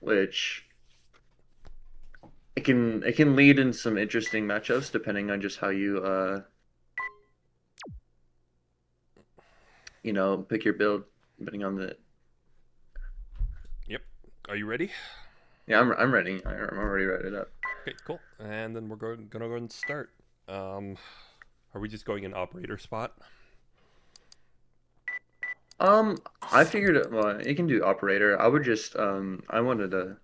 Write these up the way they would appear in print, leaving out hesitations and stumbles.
which it can lead in some interesting matchups depending on just how you pick your build depending on the. Yep. Are you ready? Yeah, I'm ready. I'm already ready up. Okay, cool. And then we're gonna go ahead and start. Are we just going in operator spot? I figured well, it can do operator. I would just I wanted to.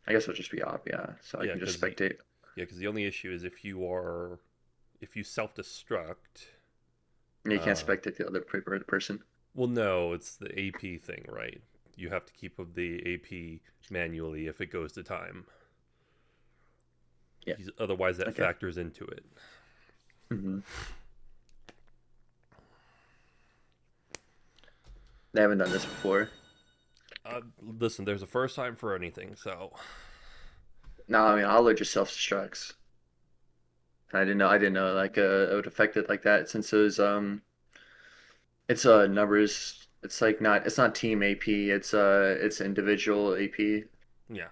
I guess it'll just be op, yeah. So I Yeah, can just because spectate. the only issue is if you self-destruct. You can't Uh, spectate the other person. well, no, it's the AP thing, right? You have to keep up the AP manually if it goes to time. Yeah. Otherwise, that Okay. factors into it. hmm They haven't done this before. Listen, there's a first time for anything, so No, I mean Oliver just self-destructs. I didn't know like it would affect it like that since it's numbers. It's not team AP. It's individual AP. yeah.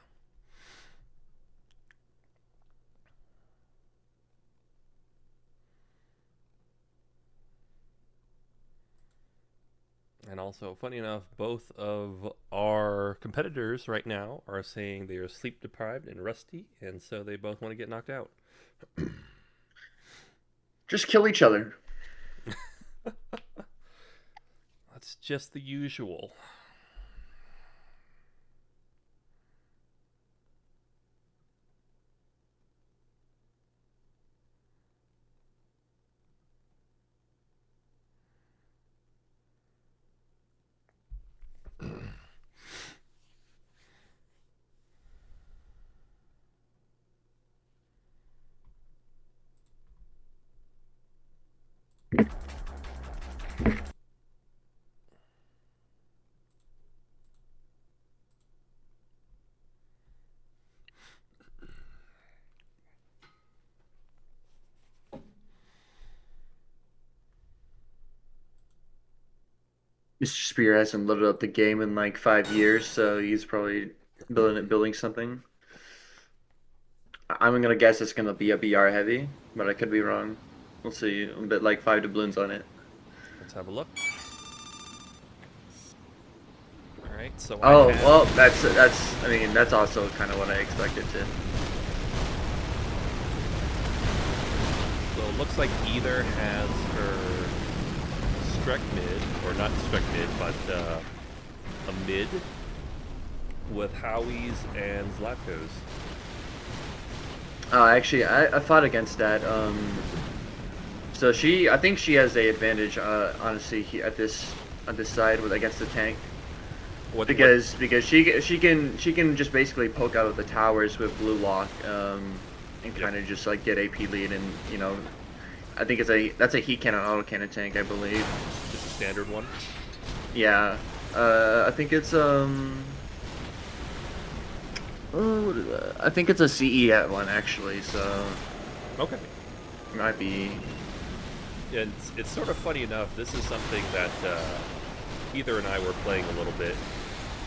And also, funny enough, both of our competitors right now are saying they are sleep deprived and rusty, and so they both want to get knocked out. Just kill each other. That's just the usual. Mr. Spear hasn't loaded up the game in like 5 years, so he's probably building something. I'm gonna guess it's gonna be a BR heavy, but I could be wrong. We'll see. A bit like 5 doubloons on it. Let's have a look. All right, so I Oh have. well, that's. I mean, that's also kind of what I expected to. So it looks like either has her Strek mid, or not Strek mid, but a mid with Howies and Zlatkos. Actually, I fought against that. So I think she has a advantage. Honestly, at this side with against the tank. What? Because she can just basically poke out of the towers with blue lock and Yep. kind of just like get AP lead and I think that's a heat cannon auto cannon tank, I believe. Just a standard one. Yeah. I think it's what is that? I think it's a CE at one actually, so Okay. it might be. And it's sort of funny enough. This is something that Heather and I were playing a little bit,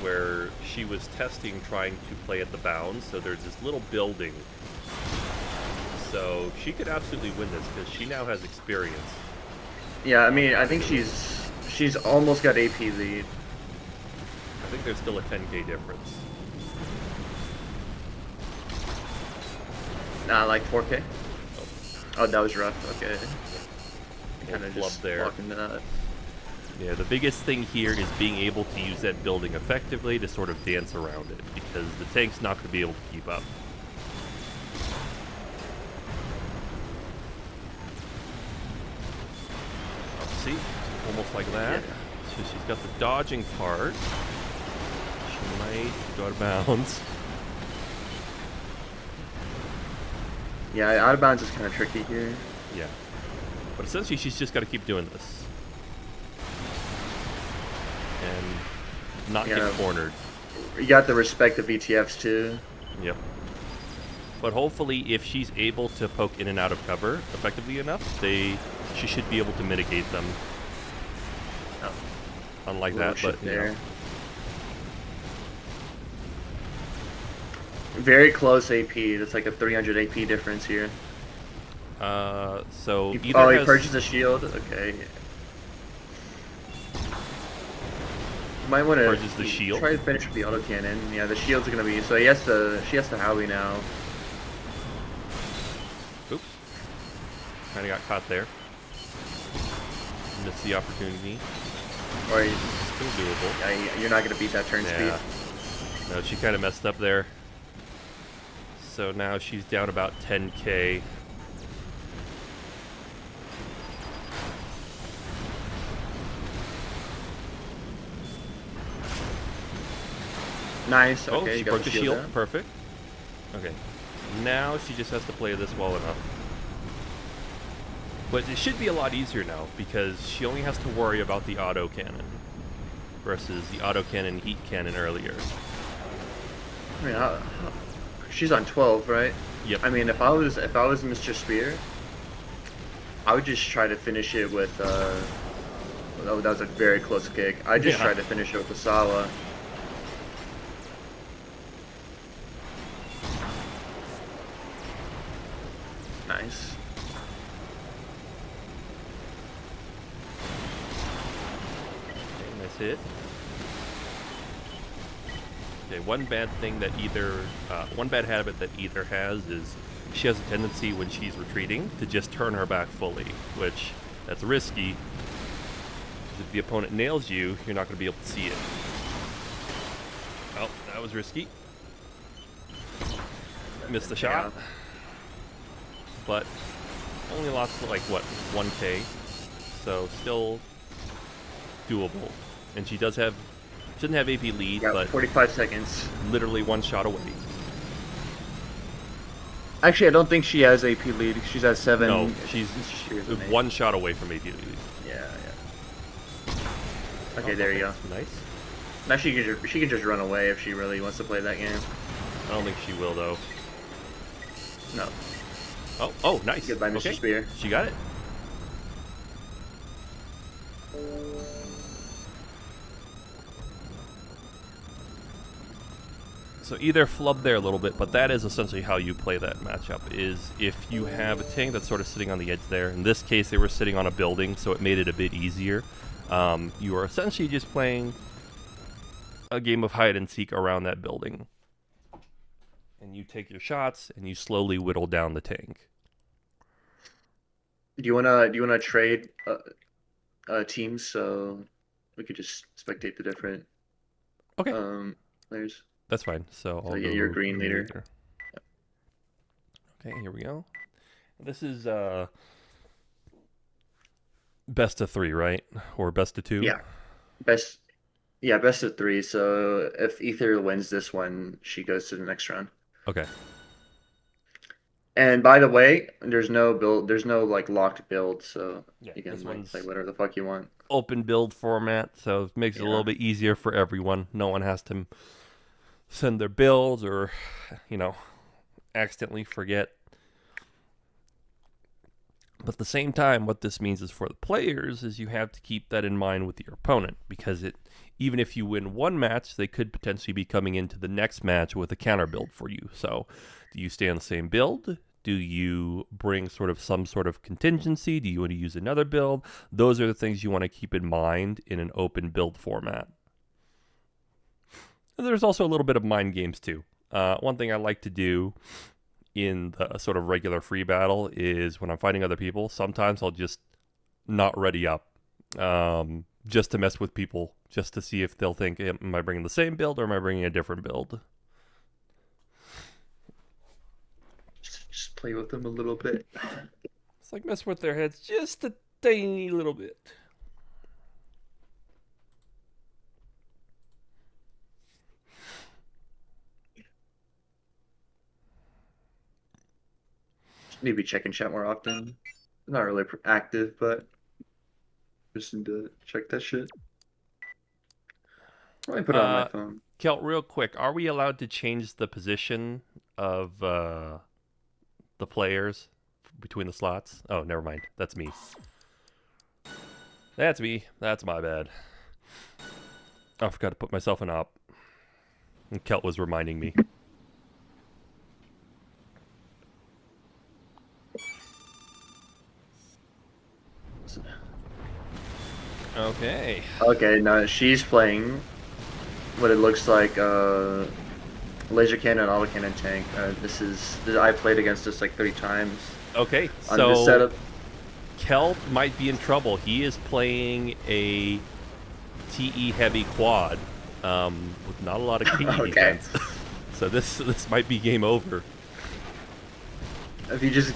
where she was testing trying to play at the bounds. So there's this little building. So she could absolutely win this because she now has experience. Yeah, I mean, I think she's almost got AP lead. I think there's still a 10k difference. Nah, like 4K. Oh, that was rough. Okay. Little Kind of flub just there. walk into that. Yeah, the biggest thing here is being able to use that building effectively to sort of dance around it, because the tank's not going to be able to keep up. See? Almost like that. Yeah. So she's got the dodging part. She might go out of bounds. Yeah, out of bounds is kind of tricky here. Yeah. But essentially, she's just got to keep doing this. And not Yeah. get cornered. You got to respect the VTFs too. Yep. But hopefully, if she's able to poke in and out of cover effectively enough, she should be able to mitigate them. Oh, Unlike little that, but shit there. Very close AP. That's like a 300 AP difference here. So He, either he has purchased a shield. Okay. You might want purchase the to shield. try to finish with the autocannon. Yeah, the shield's gonna be so he has to. She has to Howie now. Oops. Kind of got caught there. Missed the opportunity. Or Still doable. yeah, you're not gonna beat that turn Yeah. speed. No, she kind of messed up there. So now she's down about 10k. Nice. Oh, Okay, she you got broke the shield. down. Perfect. Okay. Now she just has to play this well enough. But it should be a lot easier now because she only has to worry about the auto cannon versus the auto cannon heat cannon earlier. I mean, she's on 12, right? Yep. I mean, if I was Mr. Spear, I would just try to finish it with. Oh, that was a very close kick. I just try to finish it with the Sawa. Nice. Okay, nice hit. Okay, one bad habit that either has is she has a tendency when she's retreating to just turn her back fully, which that's risky. 'Cause if the opponent nails you, you're not going to be able to see it. Oh, that was risky. Missed the shot. Yeah. But only lost like what, 1k, so still doable. And she shouldn't have AP lead, Yeah, but 45 seconds. literally one shot away. Actually, I don't think she has AP lead. She's at 7. No, she's has an 8. one shot away from AP lead. Yeah. Okay, there you go. Nice. Now she can just run away if she really wants to play that game. I don't think she will though. No. Oh, nice. Goodbye, Mr. Okay. Spear. She got it. So either flub there a little bit, but that is essentially how you play that matchup, is if you have a tank that's sort of sitting on the edge there. In this case, they were sitting on a building, so it made it a bit easier. You are essentially just playing a game of hide and seek around that building. And you take your shots, and you slowly whittle down the tank. Do you wanna trade teams so we could just spectate the different players? That's fine. So I'll yeah, go you're green leader. Yep. Okay, here we go. This is best of 3, right? Or best of 2? Yeah. Best of 3. So if Ether wins this one, she goes to the next round. Okay. And by the way, there's no like locked build, so Yeah, you can this like one's play whatever the fuck you want. open build format, so it makes it a little bit easier for everyone. No one has to send their builds or, accidentally forget. But at the same time, what this means is for the players is you have to keep that in mind with your opponent, because even if you win one match, they could potentially be coming into the next match with a counter build for you. So do you stay on the same build? Do you bring some sort of contingency? Do you want to use another build? Those are the things you want to keep in mind in an open build format. And there's also a little bit of mind games too. One thing I like to do in the sort of regular free battle is when I'm fighting other people, sometimes I'll just not ready up just to mess with people, just to see if they'll think, am I bringing the same build or am I bringing a different build? Just play with them a little bit. It's like mess with their heads just a tiny little bit. Need to be checking chat more often. Not really active, but just need to check that shit. Probably put it on my phone. Celt, real quick, are we allowed to change the position of the players between the slots? Oh, never mind. That's me. That's me. That's my bad. I forgot to put myself in op. And Celt was reminding me. Okay. Okay, now she's playing what it looks like laser cannon, autocannon tank. I played against this like 30 times Okay, on this so setup. Celt might be in trouble. He is playing a TE heavy quad with not a lot of KE Okay. defense. So this might be game over. If you just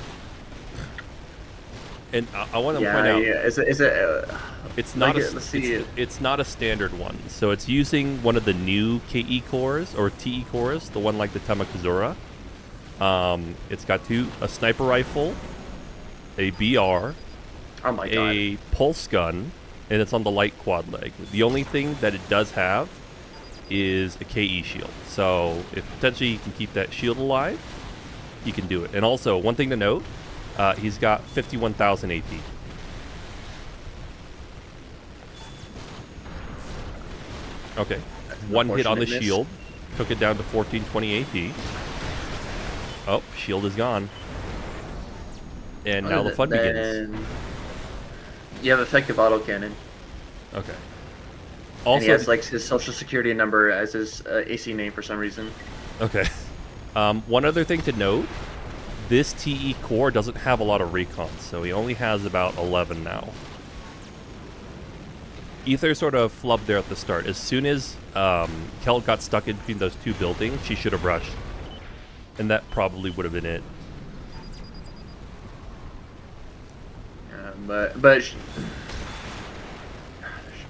And I want to point out, it's not like, let's see. it's not a standard one. So it's using one of the new KE cores or TE cores, the one like the Tamakazura. It's got a sniper rifle, a BR, Oh my a god. pulse gun, and it's on the light quad leg. The only thing that it does have is a KE shield. So if potentially you can keep that shield alive, you can do it. And also, one thing to note, he's got 51,000 AP. Okay, one hit on the Unfortunate miss. shield, took it down to 1420 AP. Oh, shield is gone. And now the fun begins. You have effective autocannon. Okay. And Also, he has like his social security number as his AC name for some reason. okay. One other thing to note, this TE core doesn't have a lot of recon, so he only has about 11 now. Ether sort of flubbed there at the start. As soon as Celt got stuck in between those two buildings, she should have rushed. And that probably would have been it. But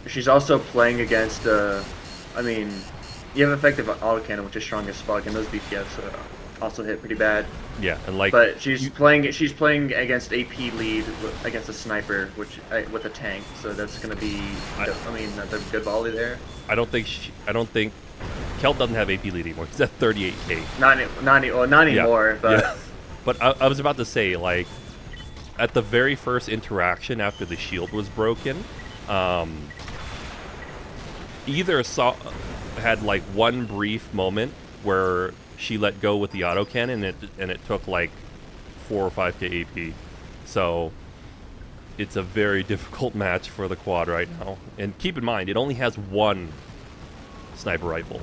she's also playing against. I mean, you have effective autocannon, which is strong as fuck, and those BTFs also hit pretty bad. Yeah, and like. But she's playing against AP lead against a sniper, which with a tank. So that's gonna be. I mean, the good volley there. I don't think Celt doesn't have AP lead anymore. He's at 38k. Not anymore. But yeah. But I was about to say, like, at the very first interaction after the shield was broken, either had like one brief moment where she let go with the autocannon and it took like 4 or 5k AP. So it's a very difficult match for the quad right now. And keep in mind, it only has one sniper rifle.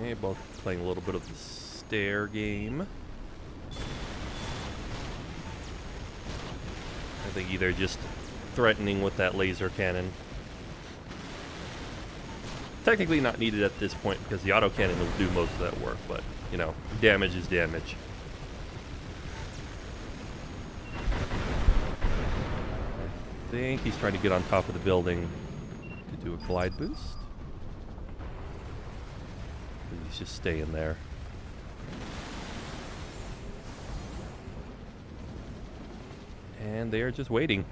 Okay, both playing a little bit of the stair game. I think either just threatening with that laser cannon. Technically not needed at this point because the autocannon will do most of that work, but, you know, damage is damage. I think he's trying to get on top of the building to do a glide boost. He's just staying there. And they are just waiting.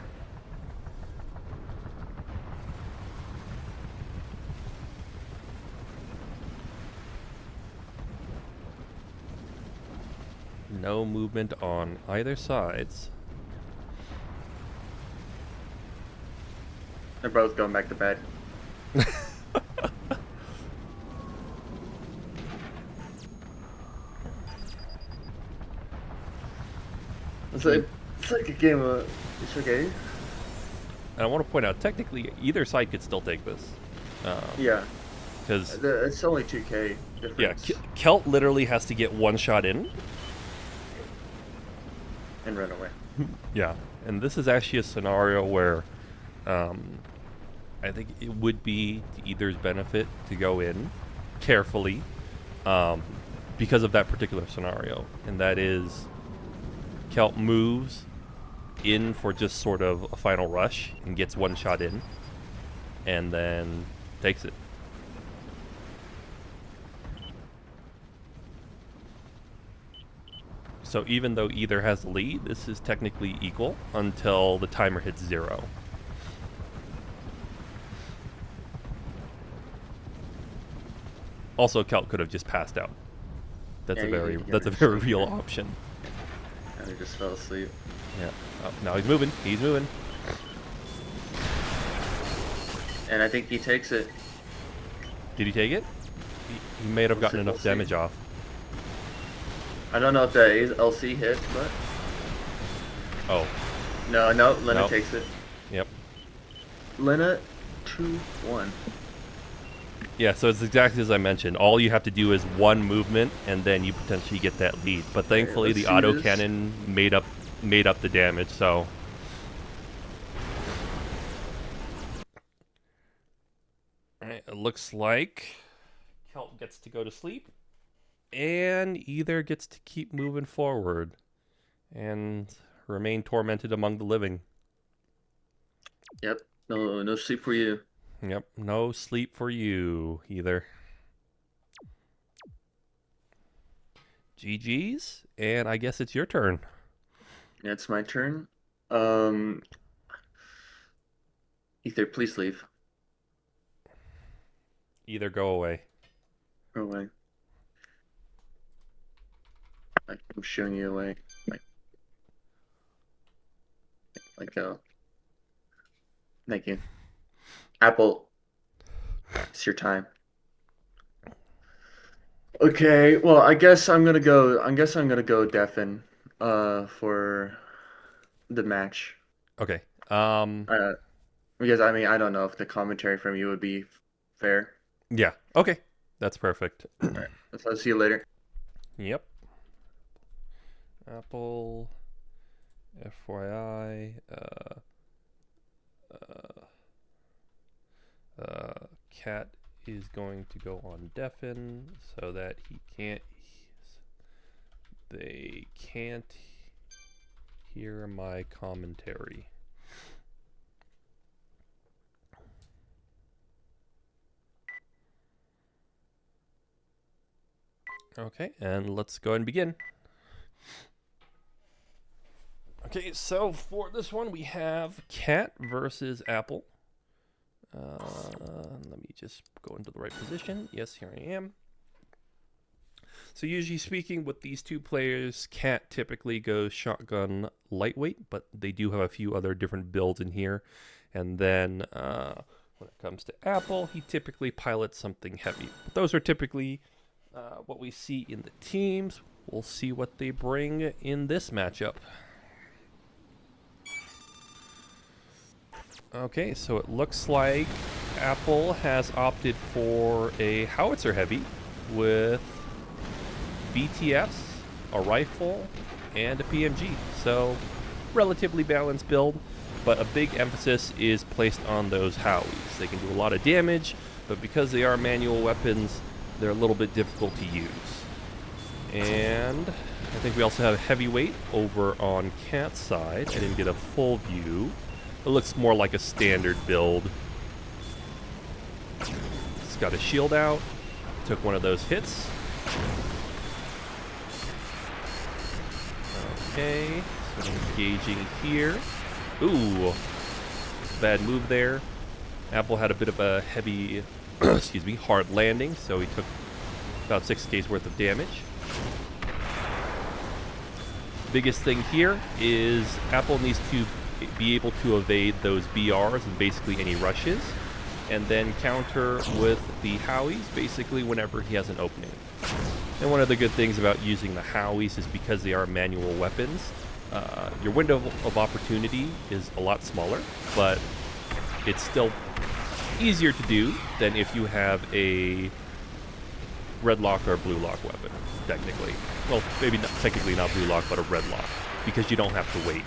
No movement on either sides. they're both going back to bed. It's like a game of. It's okay. And I want to point out, technically, either side could still take this. Yeah. Because It's only 2k difference. yeah, Celt literally has to get one shot in. And run away. Yeah, and this is actually a scenario where I think it would be to either's benefit to go in carefully because of that particular scenario. And that is Celt moves in for just sort of a final rush and gets one shot in and then takes it. So even though either has the lead, this is technically equal until the timer hits 0. Also, Celt could have just passed out. That's Yeah, a very he that's a just very sleep, real yeah. option. And he just fell asleep. Yeah. Oh, now he's moving. He's moving. And I think he takes it. Did he take it? He may have gotten We'll enough see. damage off. I don't know if that LC hit, but Oh, no, Lena nope. takes it. Yep. Lena, 2-1. Yeah, so it's exactly as I mentioned. All you have to do is one movement, and then you potentially get that lead. But thankfully, let's the see auto this. cannon made up the damage. So, all right, it looks like Celt gets to go to sleep, and either gets to keep moving forward and remain tormented among the living. Yep. No sleep for you. Yep, no sleep for you either. GG's, and I guess it's your turn. Yeah, it's my turn. Ether, please leave. Either go away. Go away. I'm shooing you away. Like go. Thank you. Apple, it's your time. Okay, well, I guess I'm gonna go Deafin for the match. Okay. Because I mean I don't know if the commentary from you would be fair. Yeah. Okay. That's perfect. All right. I'll see you later. Yep. Apple. FYI. Cat is going to go on deafen so that he can't. They can't hear my commentary. Okay, and let's go ahead and begin. Okay, so for this one we have Cat versus Apple. Let me just go into the right position. Yes, here I am. So usually speaking, with these two players, Cat typically goes shotgun lightweight, but they do have a few other different builds in here. And then when it comes to Apple, he typically pilots something heavy. But those are typically what we see in the teams. We'll see what they bring in this matchup. Okay, so it looks like Apple has opted for a howitzer heavy with BTFs, a rifle, and a PMG. So, relatively balanced build, but a big emphasis is placed on those Howies. They can do a lot of damage, but because they are manual weapons, they're a little bit difficult to use. And I think we also have heavyweight over on Cat's side. I didn't get a full view. It looks more like a standard build. It's got a shield out. Took one of those hits. Okay, so engaging here. Ooh, bad move there. Apple had a bit of a heavy, excuse me, hard landing, so he took about 6K's worth of damage. Biggest thing here is Apple needs to be able to evade those BRs and basically any rushes, and then counter with the Howies basically whenever he has an opening. And one of the good things about using the Howies is because they are manual weapons, your window of opportunity is a lot smaller, but it's still easier to do than if you have a red lock or blue lock weapon, technically. Well, maybe not, technically not blue lock, but a red lock, because you don't have to wait.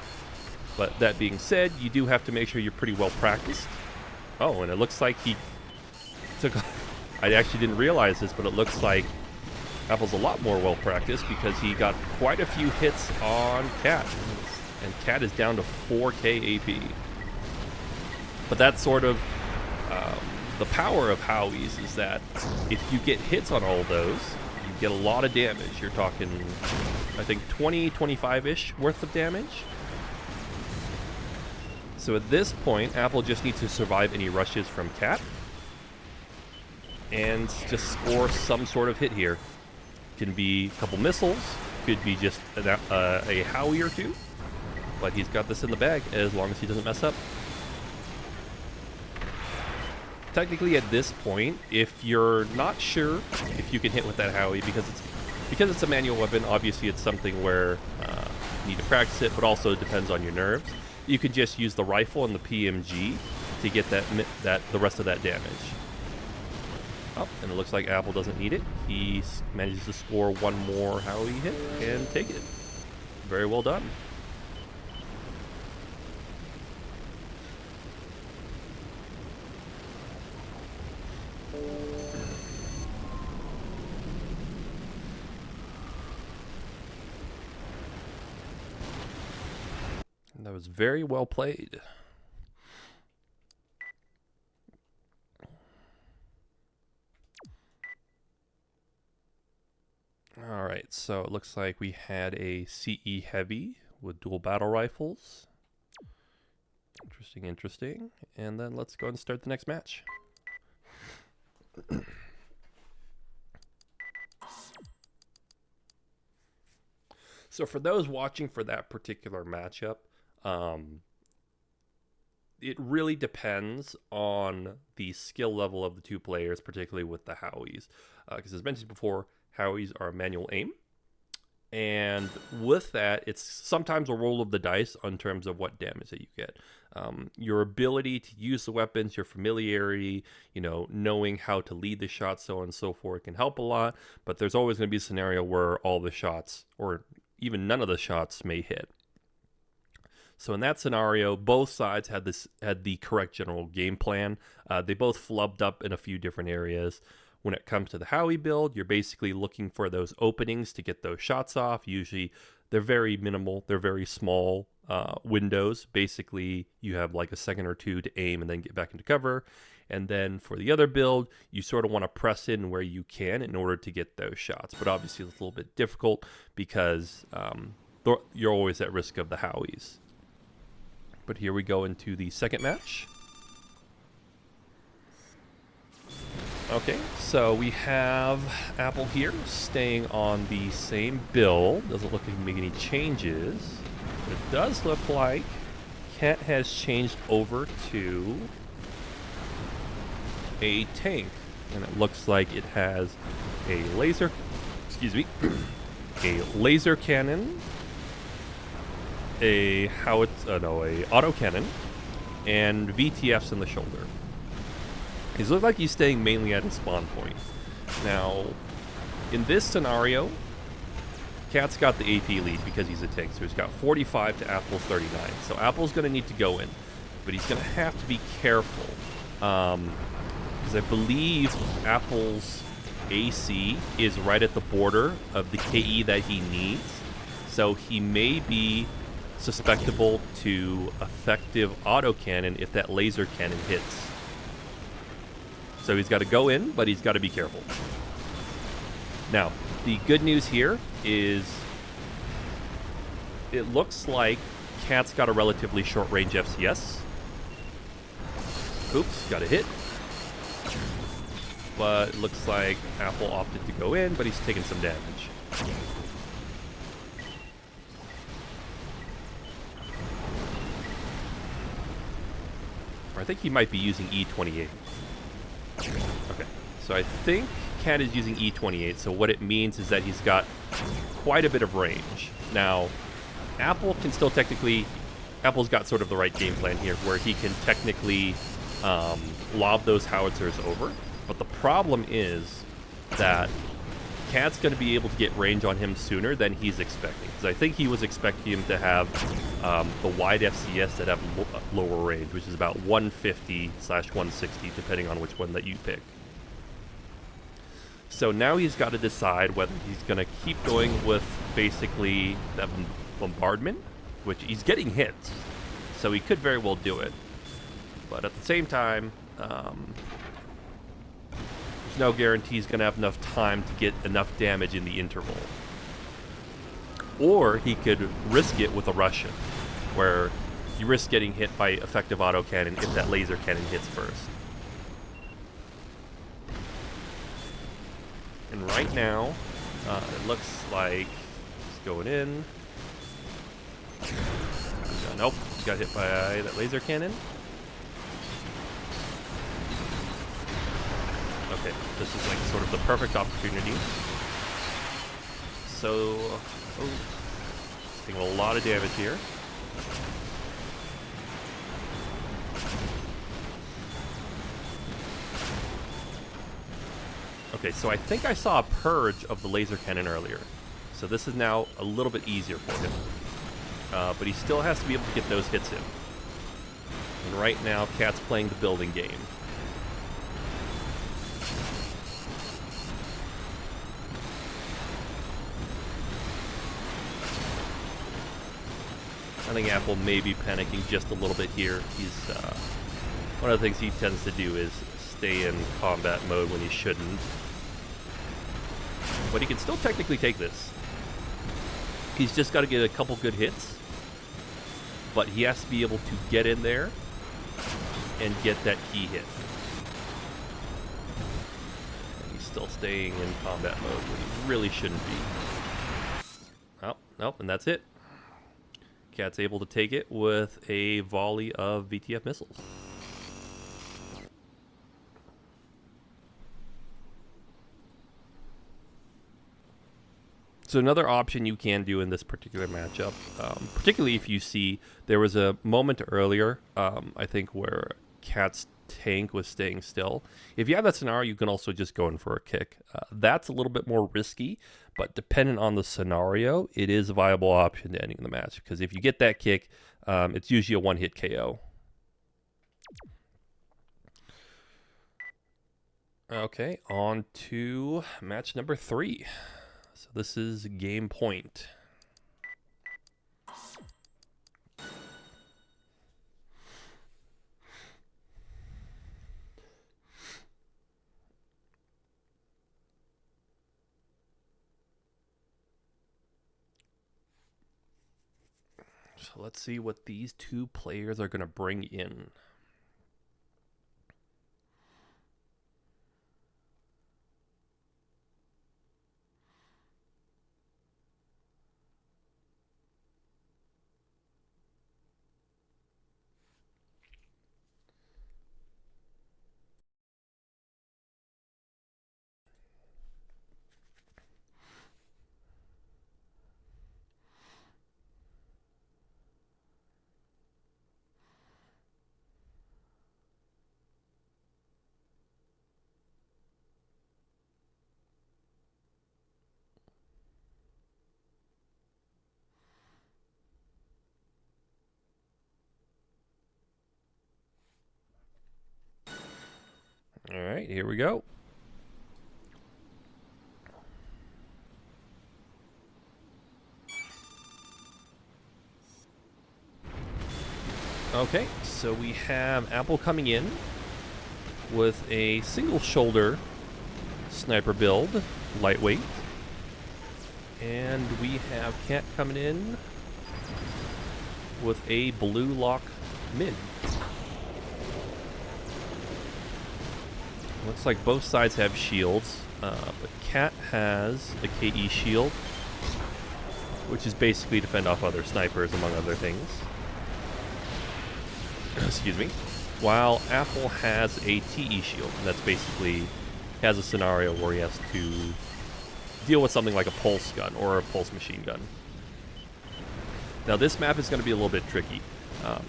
But that being said, you do have to make sure you're pretty well practiced. Oh, and it looks like he took... I actually didn't realize this, but it looks like Apple's a lot more well practiced because he got quite a few hits on Cat. And Cat is down to 4K AP. But that's sort of the power of Howies, is that if you get hits on all of those, you get a lot of damage. You're talking, I think, 20, 25-ish worth of damage. So at this point, Apple just needs to survive any rushes from Cat and just score some sort of hit here. Can be a couple missiles, could be just a Howie or two, but he's got this in the bag as long as he doesn't mess up. Technically at this point, if you're not sure if you can hit with that Howie because it's because it's a manual weapon, obviously it's something where you need to practice it, but also it depends on your nerves. You could just use the rifle and the PMG to get the rest of that damage. Oh, and it looks like Apple doesn't need it. He manages to score one more Howie hit and take it. Very well done. That was very well played. All right, so it looks like we had a CE heavy with dual battle rifles. Interesting, interesting. And then let's go and start the next match. So for those watching for that particular matchup, it really depends on the skill level of the two players, particularly with the Howies. Because as mentioned before, Howies are manual aim. And with that, it's sometimes a roll of the dice in terms of what damage that you get. Your ability to use the weapons, your familiarity, knowing how to lead the shots, so on and so forth, can help a lot. But there's always going to be a scenario where all the shots, or even none of the shots, may hit. So in that scenario, both sides had the correct general game plan. They both flubbed up in a few different areas. When it comes to the Howie build, you're basically looking for those openings to get those shots off. Usually they're very minimal. They're very small windows. Basically, you have like a second or two to aim and then get back into cover. And then for the other build, you sort of want to press in where you can in order to get those shots. But obviously it's a little bit difficult because you're always at risk of the Howies. But here we go into the second match. Okay, so we have Apple here staying on the same build. Doesn't look like he can make any changes. But it does look like Cat has changed over to a tank. And it looks like it has a laser, a laser cannon, a auto cannon, and VTFs in the shoulder. He looks like he's staying mainly at his spawn point. Now, in this scenario, Cat's got the AP lead because he's a tank, so he's got 45 to Apple's 39. So Apple's going to need to go in, but he's going to have to be careful because I believe Apple's AC is right at the border of the KE that he needs, so he may be susceptible to effective autocannon if that laser cannon hits. So he's got to go in, but he's got to be careful. Now, the good news here is it looks like Cat's got a relatively short range FCS. Oops, got a hit. But it looks like Apple opted to go in, but he's taking some damage. I think he might be using E28. Okay, so I think Cat is using E28, so what it means is that he's got quite a bit of range. Now, Apple can still technically... Apple's got sort of the right game plan here, where he can technically lob those howitzers over. But the problem is that Cat's going to be able to get range on him sooner than he's expecting. Because I think he was expecting him to have the wide FCS that have lower range, which is about 150/160, depending on which one that you pick. So now he's got to decide whether he's going to keep going with basically that bombardment, which he's getting hits. So he could very well do it. But at the same time, there's no guarantee he's going to have enough time to get enough damage in the interval. Or he could risk it with a Russian, where you risk getting hit by effective autocannon if that laser cannon hits first. And right now, it looks like he's going in. Nope, he got hit by that laser cannon. Okay, this is like sort of the perfect opportunity. so taking a lot of damage here. Okay, so I think I saw a purge of the laser cannon earlier. So this is now a little bit easier for him. But he still has to be able to get those hits in. And right now, Cat's playing the building game. I think Apple may be panicking just a little bit here. He's one of the things he tends to do is stay in combat mode when he shouldn't. But he can still technically take this. He's just got to get a couple good hits. But he has to be able to get in there and get that key hit. And he's still staying in combat mode when he really shouldn't be. Oh, nope, and that's it. Cat's able to take it with a volley of VTF missiles. So another option you can do in this particular matchup, particularly if you see there was a moment earlier, I think, where Cat's tank was staying still. If you have that scenario, you can also just go in for a kick. That's a little bit more risky, but dependent on the scenario, it is a viable option to ending the match. Because if you get that kick, it's usually a one-hit KO. Okay, on to match number 3. So this is game point. So let's see what these two players are going to bring in. All right, here we go. Okay, so we have Apple coming in with a single shoulder sniper build, lightweight. And we have Cat coming in with a blue lock mid. Looks like both sides have shields, but Cat has a KE shield, which is basically to fend off other snipers, among other things. Excuse me. While Apple has a TE shield, and that's basically has a scenario where he has to deal with something like a pulse gun or a pulse machine gun. Now this map is going to be a little bit tricky.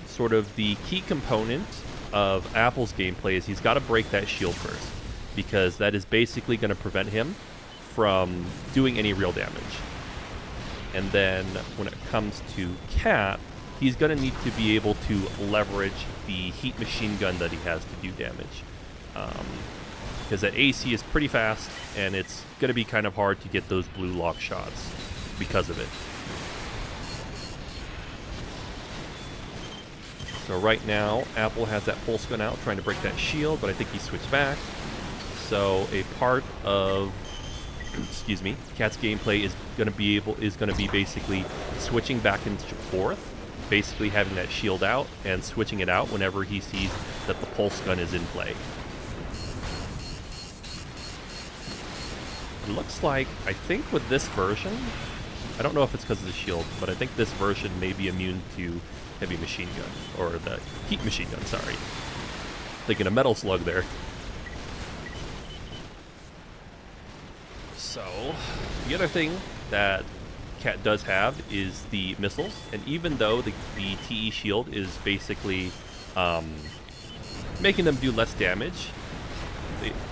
Sort of the key component of Apple's gameplay is he's got to break that shield first, because that is basically going to prevent him from doing any real damage. And then when it comes to Cat, he's going to need to be able to leverage the heat machine gun that he has to do damage. Because that AC is pretty fast, and it's going to be kind of hard to get those blue lock shots because of it. So right now, Apple has that pulse gun out, trying to break that shield, but I think he switched back. So a part of, excuse me, Cat's gameplay is going to be basically switching back into fourth, basically having that shield out and switching it out whenever he sees that the pulse gun is in play. It looks like, I think with this version, I don't know if it's because of the shield, but I think this version may be immune to heavy machine gun, or the heat machine gun, sorry. Thinking a metal slug there. So, the other thing that Cat does have is the missiles, and even though the TE shield is basically making them do less damage,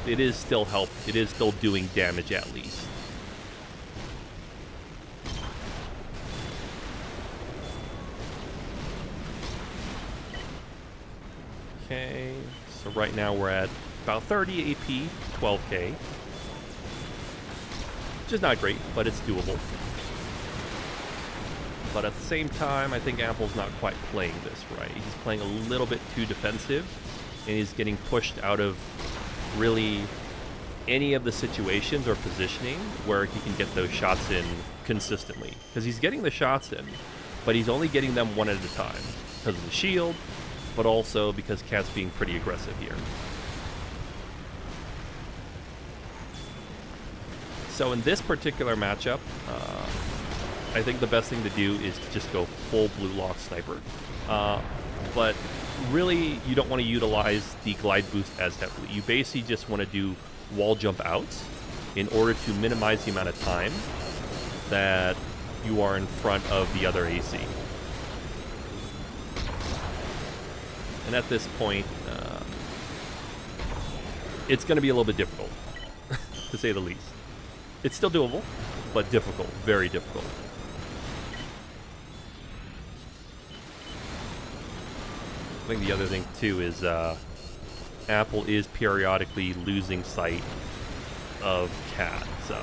it is still it is still doing damage at least. Okay, so right now we're at about 30 AP, 12k, which is not great, but it's doable. But at the same time, I think Apple's not quite playing this right. He's playing a little bit too defensive, and he's getting pushed out of really any of the situations or positioning where he can get those shots in consistently. Because he's getting the shots in, but he's only getting them one at a time because of the shield, but also because Cat's being pretty aggressive here. So in this particular matchup, I think the best thing to do is to just go full blue lock sniper. But really, you don't want to utilize the glide boost as heavily. You basically just want to do wall jump outs in order to minimize the amount of time that you are in front of the other AC. And at this point, it's going to be a little bit difficult, to say the least. It's still doable, but difficult, very difficult. I think the other thing too is Apple is periodically losing sight of Cat, so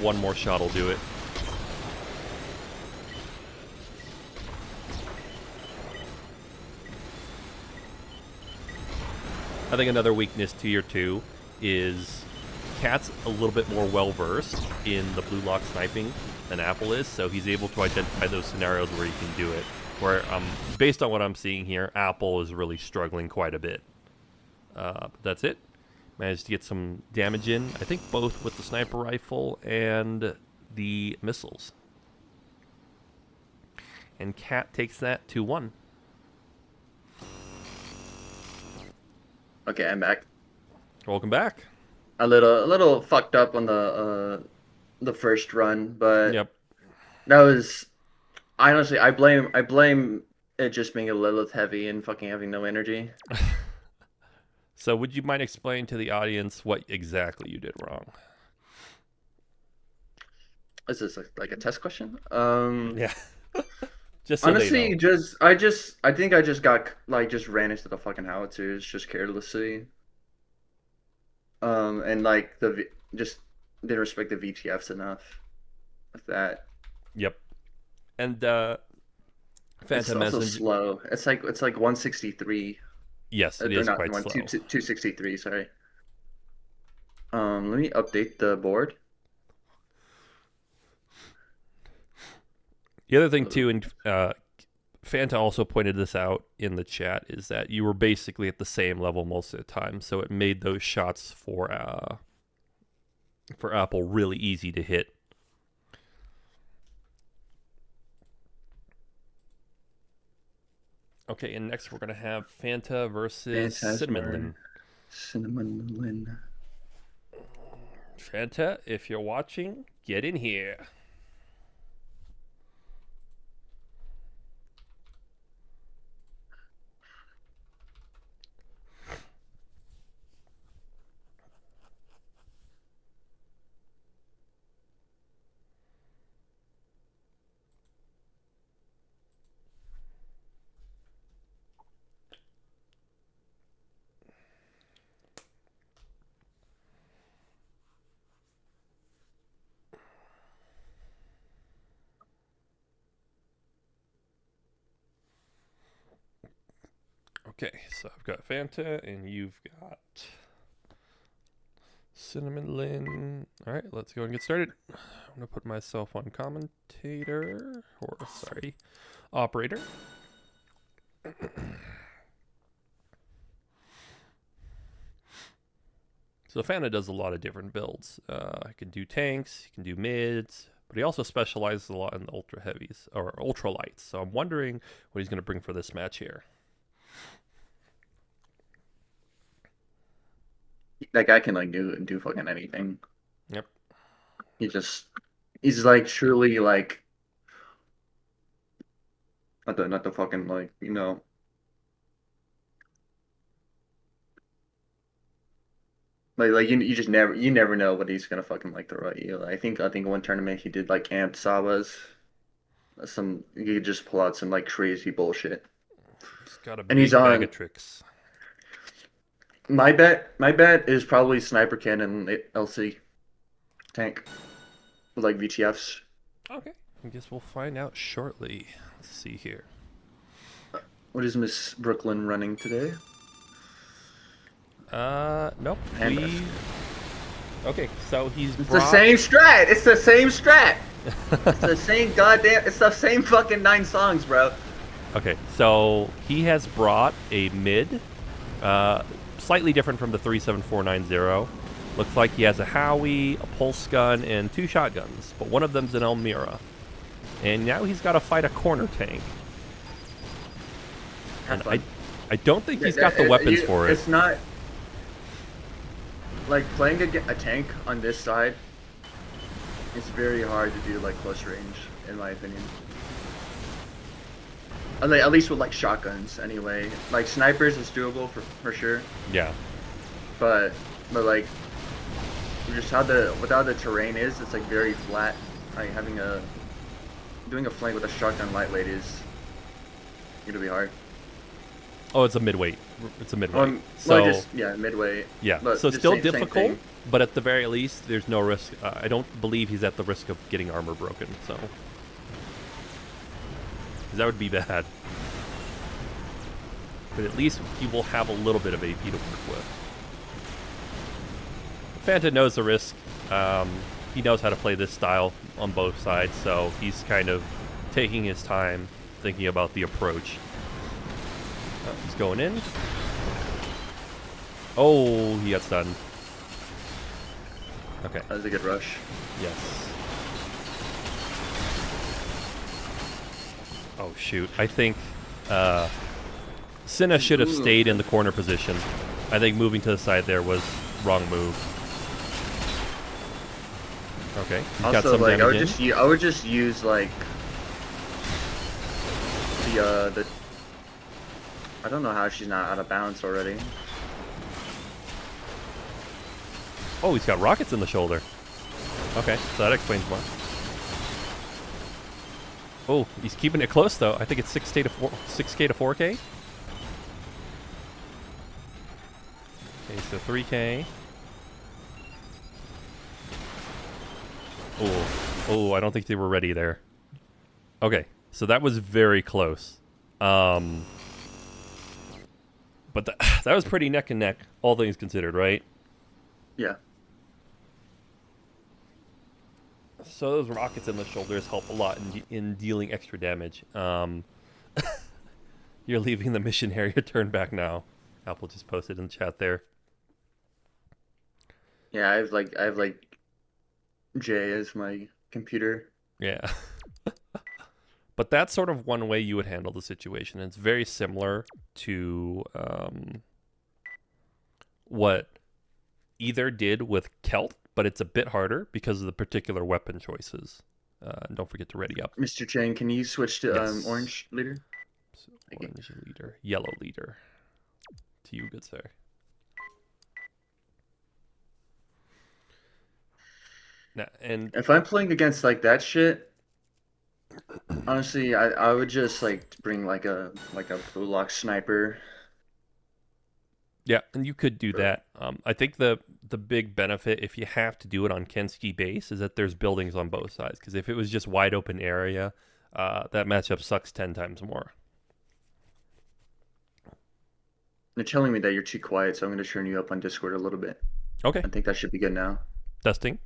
one more shot will do it. I think another weakness tier 2 is Cat's a little bit more well-versed in the blue lock sniping than Apple is, so he's able to identify those scenarios where he can do it. Where, based on what I'm seeing here, Apple is really struggling quite a bit. But that's it. Managed to get some damage in, I think both with the sniper rifle and the missiles. And Cat takes that 2-1. Okay, I'm back. Welcome back. A little fucked up on the first run, but Yep. that was honestly I blame it just being a Lilith heavy and fucking having no energy. So would you mind explaining to the audience what exactly you did wrong? Is this like a test question? Yeah. Just so honestly, they know. I think I just got just ran into the fucking howitzers just carelessly. And like just didn't respect the VTFs enough with that. Yep. And It's Phanta also mentioned slow. It's like 163. yes, it They're is not quite slow. 263. Sorry. Let me update the board. The other thing too, and Phanta also pointed this out in the chat, is that you were basically at the same level most of the time, so it made those shots for Apple really easy to hit. Okay, and next we're gonna have Phanta versus Cinnamon Lynn. Cinnamon Lynn. Phanta, if you're watching, get in here. Okay, so I've got Phanta, and you've got Cinnamon Lynn. All right, let's go and get started. I'm going to put myself on commentator, or sorry, operator. So Phanta does a lot of different builds. He can do tanks, he can do mids, but he also specializes a lot in the ultra heavies, or ultra lights. So I'm wondering what he's going to bring for this match here. That guy can like do fucking anything. Yep. he's like truly like not the fucking like you just never know what he's gonna fucking like throw at you. I think one tournament he did like amped Sabas. He could just pull out some like crazy bullshit. He's got a And he's big bag on of tricks. my bet is probably Sniper Cannon LC tank with like VTFs. Okay, I guess we'll find out shortly. Let's see here. What is Miss Brooklyn running today? Nope. Panda. Okay, so It's the same strat. It's the same strat. It's the same goddamn. It's the same fucking 9 songs, bro. Okay, so he has brought a mid, slightly different from the 37490. Looks like he has a Howie, a pulse gun, and 2 shotguns, but one of them's an Elmira. And now he's got to fight a corner tank. And I don't think he's got the weapons for it. It's not like playing a tank on this side. It's very hard to do like close range, in my opinion. At least with like shotguns, anyway. Like snipers is doable for sure. Yeah. But like just without the terrain is, it's like very flat. Like doing a flank with a shotgun lightweight is gonna be hard. Oh, it's a midweight. It's a midweight. Midweight. Yeah. But So still same difficult, thing. but at the very least, there's no risk. I don't believe he's at the risk of getting armor broken. So 'cause that would be bad. But at least he will have a little bit of AP to work with. Phanta knows the risk. He knows how to play this style on both sides, so he's kind of taking his time, thinking about the approach. He's going in. Oh, he got stunned. Okay. That was a good rush. Yes. Oh, shoot. I think Senna should have stayed in the corner position. I think moving to the side there was wrong move. Okay. He's got Also, some like damage in. I would just use like the I don't know how she's not out of bounds already. Oh, he's got rockets in the shoulder. Okay, so that explains more. Oh, he's keeping it close though. I think it's 6K to 4K. Okay, so 3K. Oh, I don't think they were ready there. Okay, so that was very close. But that was pretty neck and neck, all things considered, right? Yeah. So those rockets in the shoulders help a lot in dealing extra damage. You're leaving the mission area. Turn back now. Apple just posted in the chat there. Yeah, I have like J as my computer. Yeah. But that's sort of one way you would handle the situation. It's very similar to what Either did with Celt, but it's a bit harder because of the particular weapon choices. And don't forget to ready up. Mr. Chang, can you switch to Yes. orange leader? So, orange leader, yellow leader. To you, good sir. Now, and If I'm playing against like that shit, honestly, I would just like bring like a blue lock sniper. yeah, and you could do that. I think the big benefit, if you have to do it on Kenski base, is that there's buildings on both sides. Because if it was just wide open area, that matchup sucks 10 times more. They're telling me that you're too quiet, so I'm going to turn you up on Discord a little bit. Okay. I think that should be good now. Testing.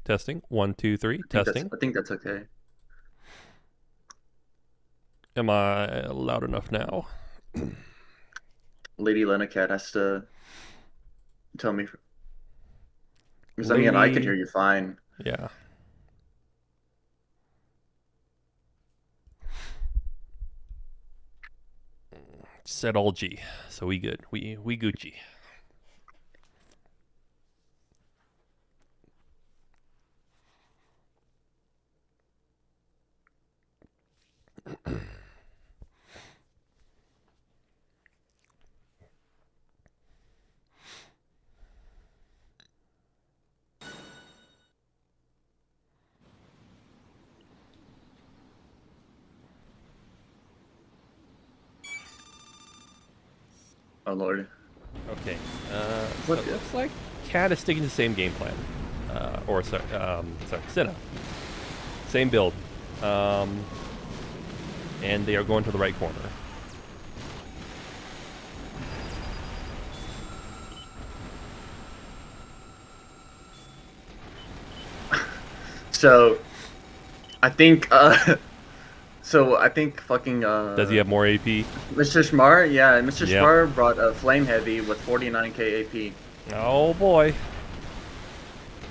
1, 2, 3. Testing. I think that's okay. Am I loud enough now? Lady Lenacat has to tell me. Because I mean, I can hear you fine. Yeah. Said all G, so we good. We Gucci. Oh lord. Okay. So it looks like Cat is sticking to the same game plan. Sorry, Senna. Same build. And they are going to the right corner. So, I think, fucking, Does he have more AP? Mr. Smart, yeah, Mr. Yep. Smart brought a Flame Heavy with 49k AP. Oh boy.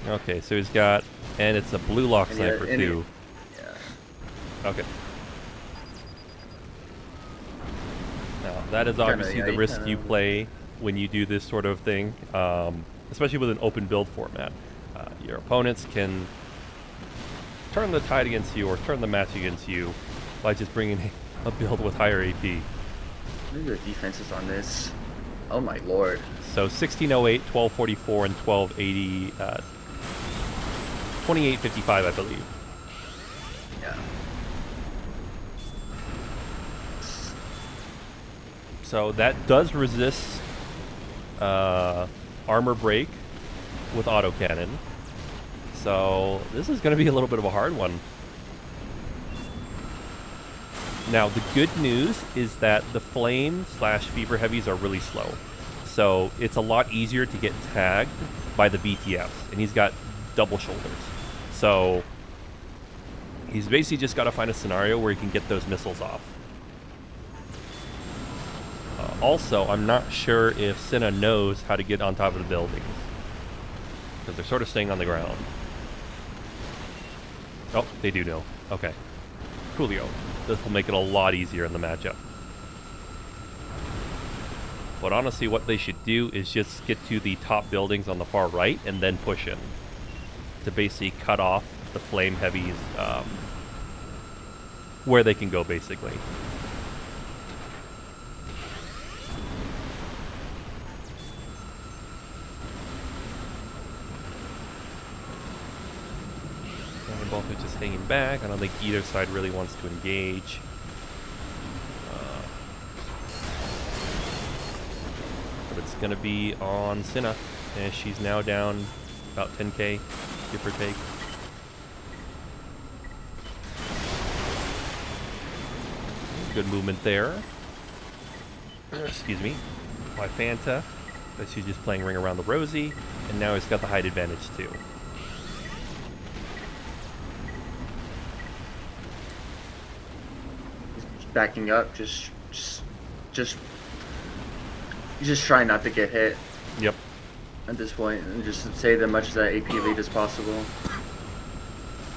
Okay, so he's got, and it's a blue lock sniper too. Yeah. Okay. Now, that is obviously the risk you play when you do this sort of thing, especially with an open build format. Your opponents can turn the tide against you or turn the match against you by just bringing a build with higher AP. Look at the defenses on this. Oh my lord. So 1608, 1244, and 1280, 2855, I believe. Yeah. So that does resist armor break with autocannon. So this is going to be a little bit of a hard one. Now the good news is that the flame / fever heavies are really slow. So it's a lot easier to get tagged by the VTFs. And he's got double shoulders. So he's basically just got to find a scenario where he can get those missiles off. Also, I'm not sure if Senna knows how to get on top of the buildings. Because they're sort of staying on the ground. Oh, they do know. Okay. Coolio. This will make it a lot easier in the matchup. But honestly, what they should do is just get to the top buildings on the far right and then push in. To basically cut off the flame heavies where they can go, basically. Both are just hanging back. I don't think either side really wants to engage. But it's going to be on Senna. And she's now down about 10k, give or take. Good movement there. Excuse me. By Phanta. But she's just playing Ring Around the Rosie. And now he's got the height advantage too. Backing up, just try not to get hit. Yep. At this point, and just save as much of that AP lead as possible.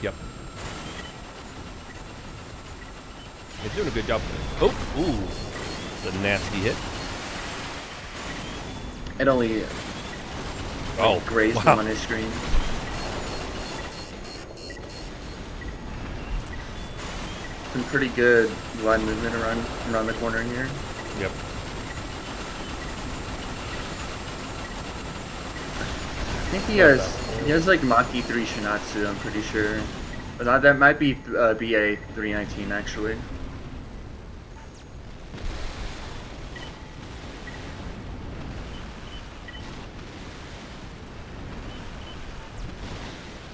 Yep. He's doing a good job. Oh, ooh, it's a nasty hit. It only grazed him on his screen. Been pretty good wide movement around the corner here. Yep. I think he has like Mach-E 3 Shinatsu, I'm pretty sure. But that might be BA 319 actually.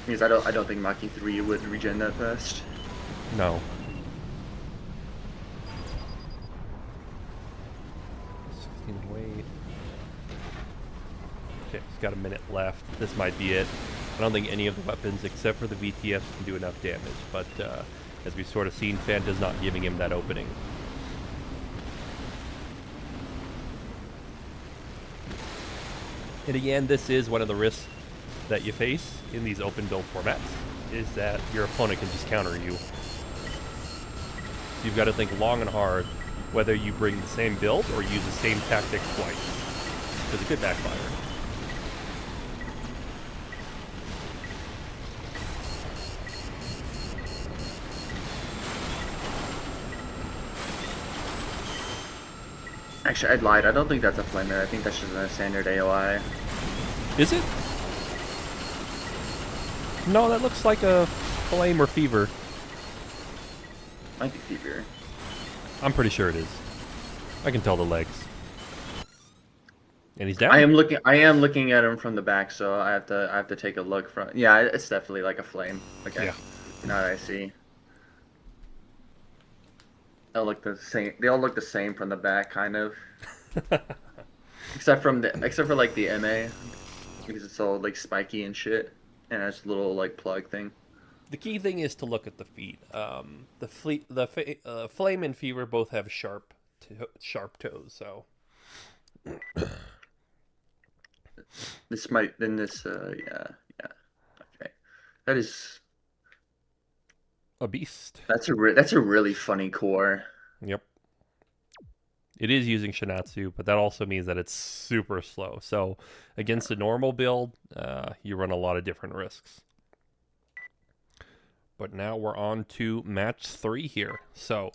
Because I don't think Mach-E 3 would regen that fast. No. Wait. Okay, he's got a minute left. This might be it. I don't think any of the weapons except for the VTFs can do enough damage, but as we've sort of seen, Phanta's not giving him that opening. And again, this is one of the risks that you face in these open build formats, is that your opponent can just counter you. You've got to think long and hard whether you bring the same build or use the same tactic twice, because it could backfire. Actually, I lied. I don't think that's a flamer. I think that's just a standard AOI. Is it? No, that looks like a flame or fever. Might be fever. I'm pretty sure it is. I can tell the legs. And he's down. I am looking at him from the back, so I have to take a look from. Yeah, it's definitely like a flame. Okay. Yeah. Now that I see. They all look the same. They all look the same from the back, kind of. except for like the MA, because it's all like spiky and shit, and it's a little like plug thing. The key thing is to look at the feet. Flame and fever both have sharp toes, so. This might then this yeah. Okay, that is A beast. that's a really funny core. Yep. It is using Shinatsu, but that also means that it's super slow. So against a normal build, you run a lot of different risks. But now we're on to match 3 here. So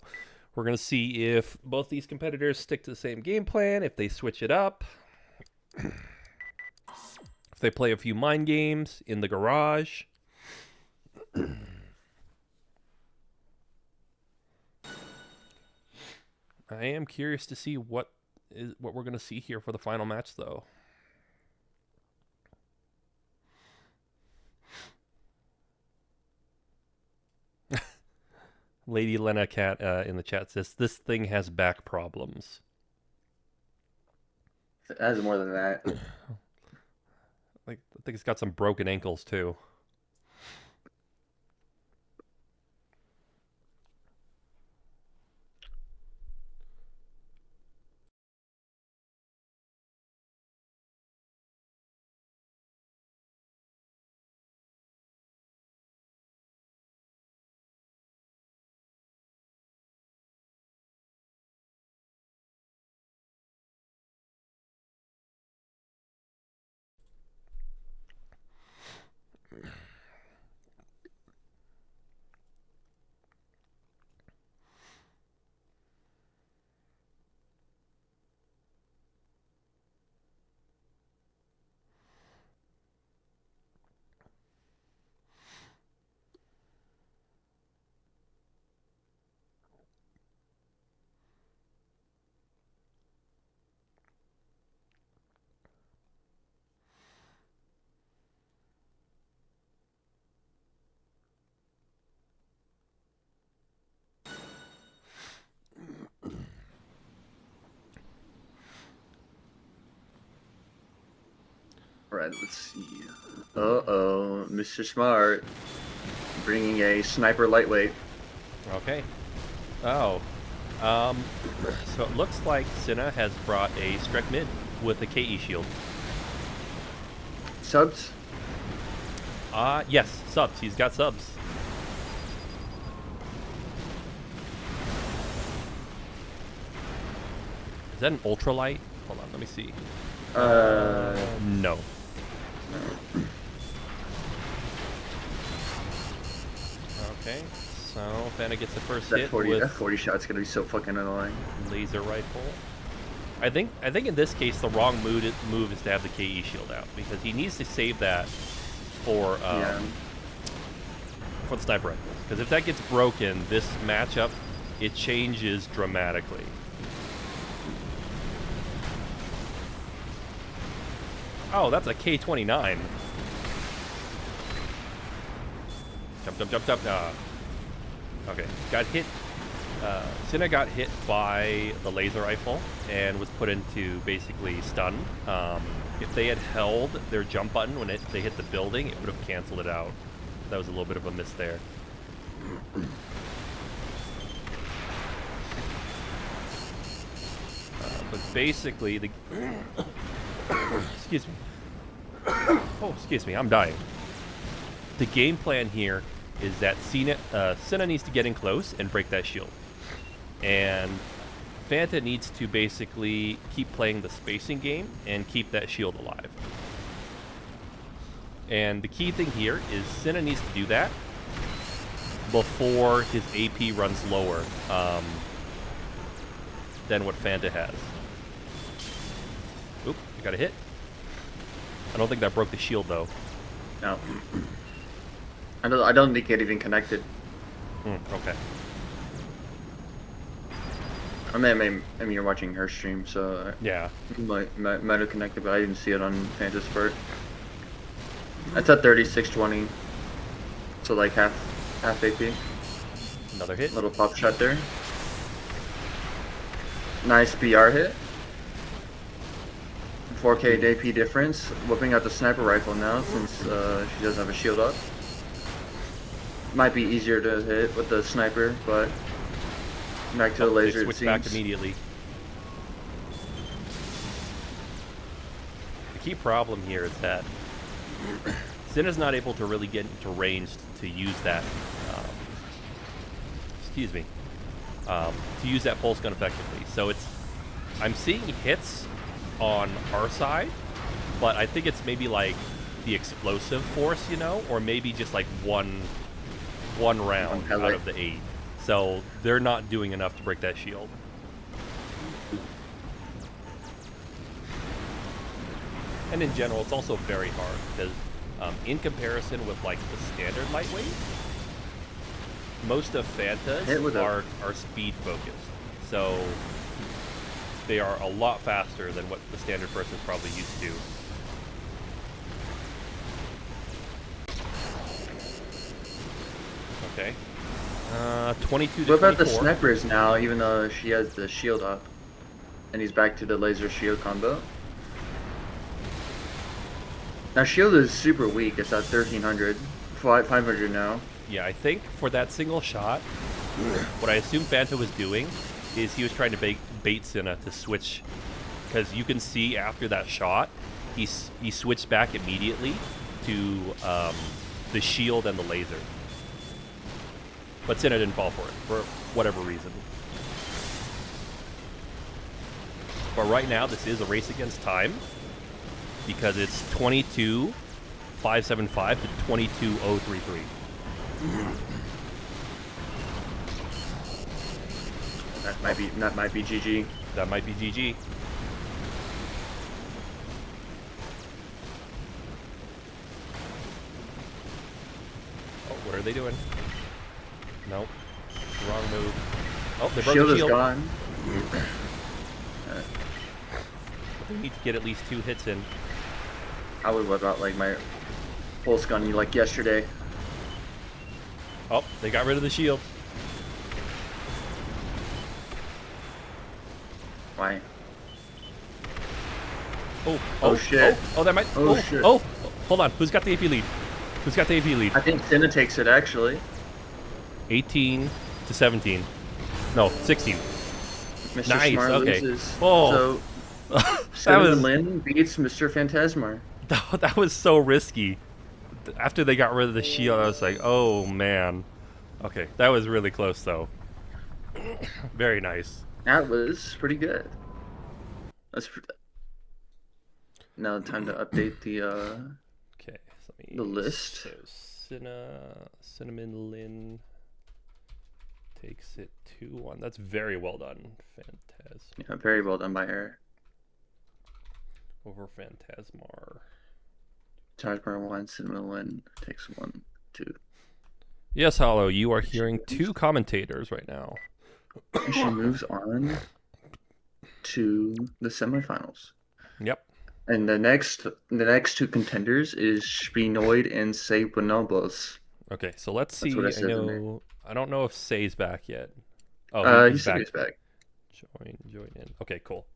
we're going to see if both these competitors stick to the same game plan, if they switch it up, if they play a few mind games in the garage. I am curious to see what we're going to see here for the final match, though. Lady Lena Cat in the chat says, this thing has back problems. It has more than that. I think it's got some broken ankles, too. Alright, let's see. Uh-oh, Mr. Smart. Bringing a sniper lightweight. Okay. Oh. So it looks like Cinna has brought a Strek mid with a KE shield. Subs? Yes, subs. He's got subs. Is that an ultralight? Hold on, let me see. No. Okay, so Phanta gets the first hit with that 40 shot's gonna be so fucking annoying. Laser rifle. I think in this case the wrong move is to have the KE shield out, because he needs to save that for the sniper rifles. Because if that gets broken, this matchup it changes dramatically. Oh, that's a K-29. Jump. Okay, got hit. Cinna got hit by the laser rifle and was put into basically stun. If they had held their jump button when they hit the building, it would have canceled it out. That was a little bit of a miss there. But basically, the excuse me. Oh, excuse me, I'm dying. The game plan here is that Cinna needs to get in close and break that shield. And Phanta needs to basically keep playing the spacing game and keep that shield alive. And the key thing here is Cinna needs to do that before his AP runs lower than what Phanta has. Oop, you got a hit. I don't think that broke the shield though. No. I don't think it even connected. Okay. I mean, you're watching her stream, so Yeah. it might have connected, but I didn't see it on Phanta's part. That's at 3620, so like half AP. Another hit. Little pop shot there. Nice BR hit. 4K AP difference. Whipping out the sniper rifle now since she doesn't have a shield up. Might be easier to hit with the sniper, but back to the laser. Switch back immediately. The key problem here is that Seign not able to really get into range to use that. Excuse me. To use that pulse gun effectively. So I'm seeing hits on our side, but I think it's maybe like the explosive force, you know, or maybe just like one round out of the 8. So they're not doing enough to break that shield. And in general, it's also very hard because in comparison with like the standard lightweight, most of Phantas are speed focused. So they are a lot faster than what the standard person is probably used to. Okay. 22 to 24. What about the snipers now, even though she has the shield up? And he's back to the laser shield combo. Now shield is super weak, it's at 1300. 500 now. Yeah, I think for that single shot, what I assume Phanta was doing is he was trying to bait Seign to switch, because you can see after that shot, he switched back immediately to the shield and the laser. But Seign didn't fall for it, for whatever reason. But right now, this is a race against time, because it's 22,575 to 22,033. That might be GG. That might be GG. Oh, what are they doing? Nope. Wrong move. Oh, they broke Shield the shield. is gone. We need to get at least 2 hits in. I would whip out like my pulse gun like yesterday. Oh, they got rid of the shield. Why? Oh shit. Oh, that might. Oh shit. Oh, hold on. Who's got the AP lead? Who's got the AP lead? I think Seign takes it actually. 18 to 17. No, 16. Mr. Nice. Smart Okay. loses. Oh. So Seign Lynn beats Mr. Phantasmar. That was so risky. After they got rid of the shield, I was like, oh man. Okay, that was really close though. Very nice. That was pretty good. Now time to update the Okay, so the list. So Cinnamon Lynn takes it 2-1. That's very well done, Phantasmar. Yeah, very well done by her. Over Phantasmar. Phantasmar 1, Cinnamon Lynn takes 1, 2. Yes, Hollow, you are hearing 2 commentators right now. And she moves on to the semifinals. Yep. And the next 2 contenders is Shpee and Seigh Bonobos. Okay, so let's see. I don't know if Seigh's back yet. Oh, he's back. Join in. Okay, cool.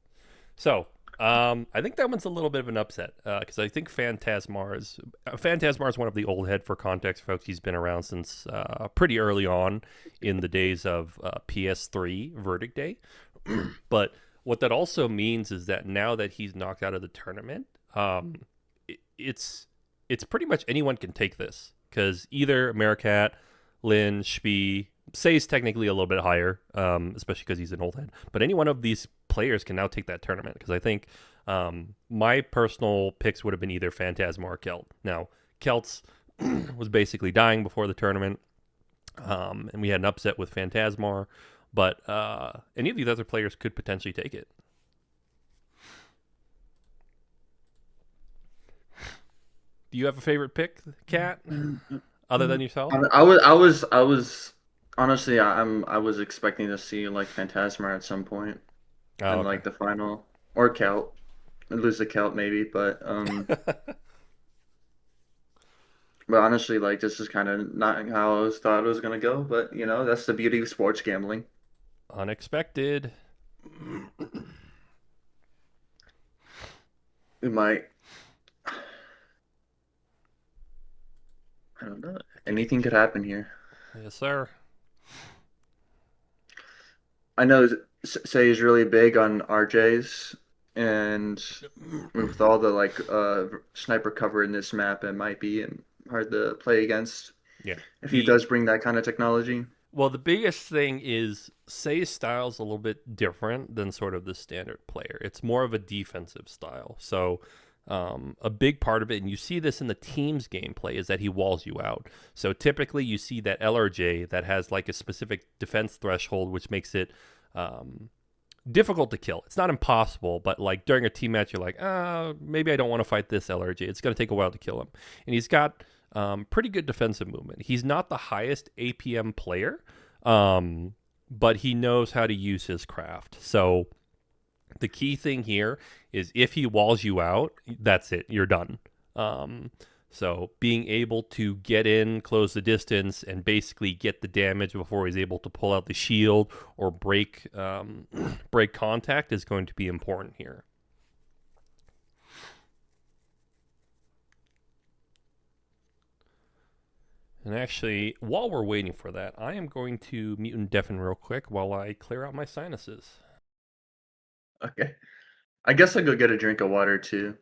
So, I think that one's a little bit of an upset because I think Phantasmar is one of the old head. For context, folks. He's been around since pretty early on in the days of PS3 Verdict Day. But what that also means is that now that he's knocked out of the tournament, it's pretty much anyone can take this, because either Americat, Lynn, Shpee, Seigh's technically a little bit higher, especially because he's an old head. But any one of these players can now take that tournament, because I think my personal picks would have been either Phantasmar or Celt. Now, Celt's was basically dying before the tournament, and we had an upset with Phantasmar, but any of these other players could potentially take it. Do you have a favorite pick, Cat, other than yourself? I was honestly, I was expecting to see like Phantasma at some point Oh, in okay. like the final or Celt, lose the Celt maybe, but honestly, like this is kind of not how I was thought it was gonna go. But you know, that's the beauty of sports gambling. Unexpected. We might, I don't know, anything could happen here. Yes, sir. I know Say is really big on RJs, and with all the like sniper cover in this map, it might be hard to play against Yeah. if he The does bring that kind of technology. Well, the biggest thing is Sei's style's a little bit different than sort of the standard player. It's more of a defensive style. So a big part of it, and you see this in the team's gameplay, is that he walls you out. So typically you see that LRJ that has like a specific defense threshold, which makes it difficult to kill. It's not impossible, but like during a team match, you're like, maybe I don't want to fight this LRJ. It's going to take a while to kill him. And he's got pretty good defensive movement. He's not the highest APM player, but he knows how to use his craft. So the key thing here is if he walls you out, that's it. You're done. So being able to get in, close the distance, and basically get the damage before he's able to pull out the shield or break break contact is going to be important here. And actually, while we're waiting for that, I am going to mute and deafen real quick while I clear out my sinuses. Okay, I guess I'll go get a drink of water too.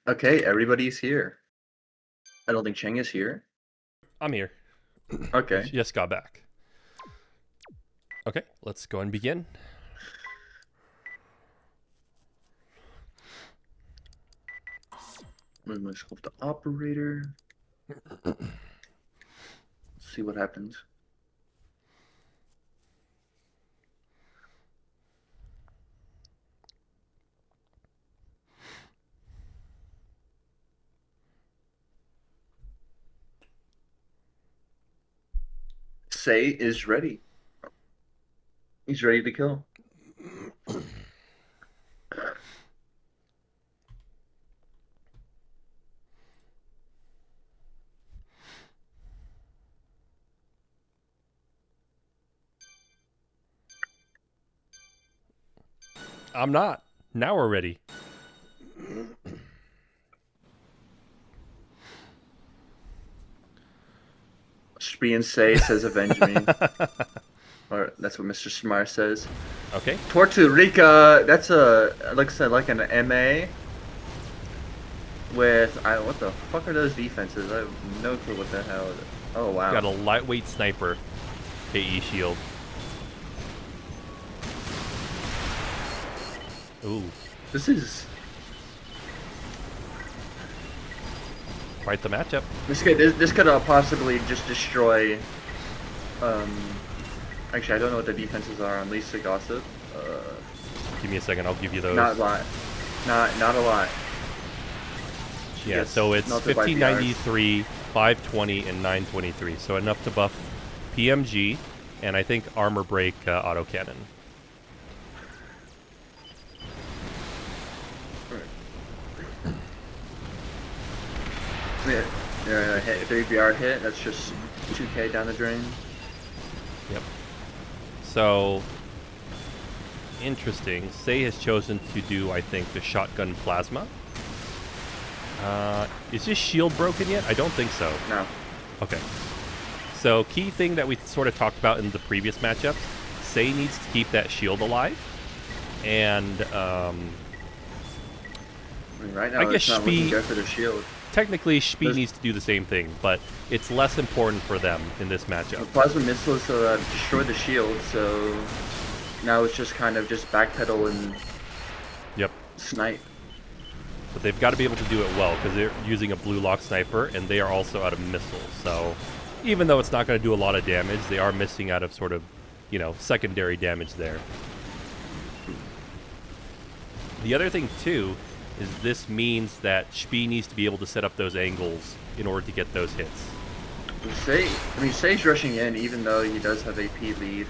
Okay, everybody's here. I don't think Cheng is here. I'm here. Okay. Just got back. Okay, let's go and begin. Move myself to operator. See what happens. Seigh is ready. He's ready to kill. I'm not. Now we're ready. Shpee and Seigh says avenge me. Or that's what Mr. Smar says. Okay. Puerto Rico, that's looks like an MA with what the fuck are those defenses? I have no clue what the hell. Oh wow. Got a lightweight sniper. AE shield. Ooh. This is Quite the matchup. this could possibly just destroy Actually, I don't know what the defenses are on Lisa Gossip. Give me a second. I'll give you those. Not a lot. Not a lot. Yeah, so it's melted by 1593, 520, and 923. So enough to buff PMG, and I think armor break autocannon. Yeah, hit 3BR hit. That's just 2K down the drain. Yep. So interesting. Seigh has chosen to do, I think, the shotgun plasma. Is this shield broken yet? I don't think so. No. Okay. So key thing that we sort of talked about in the previous matchups, Seigh needs to keep that shield alive. And I mean, right now I guess it's not looking Shpee, good for the shield. technically Shpee needs to do the same thing, but it's less important for them in this matchup. The plasma missiles destroyed the shield, so now it's just kind of just backpedal and Yep. snipe. But they've got to be able to do it well because they're using a blue lock sniper and they are also out of missiles. So even though it's not going to do a lot of damage, they are missing out of sort of, you know, secondary damage there. The other thing too is this means that Shpee needs to be able to set up those angles in order to get those hits. Seigh's rushing in even though he does have AP lead,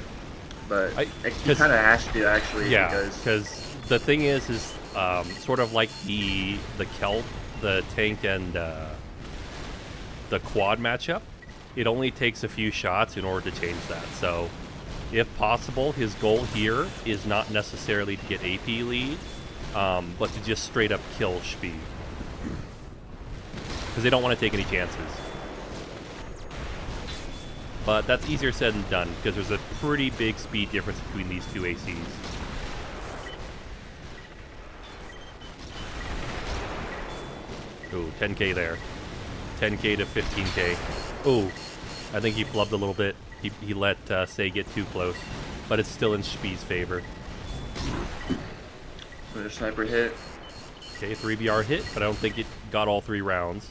but he kind of has to actually. Yeah, because the thing is sort of like the Celt, the tank, and the quad matchup. It only takes a few shots in order to change that. So, if possible, his goal here is not necessarily to get AP lead, but to just straight up kill Shpee. Because they don't want to take any chances. But that's easier said than done, because there's a pretty big speed difference between these two ACs. Ooh, 10k there. 10k to 15k. Ooh, I think he flubbed a little bit. He let Seigh get too close, but it's still in Shpee's favor. With a sniper hit. Okay, 3BR hit, but I don't think it got all 3 rounds.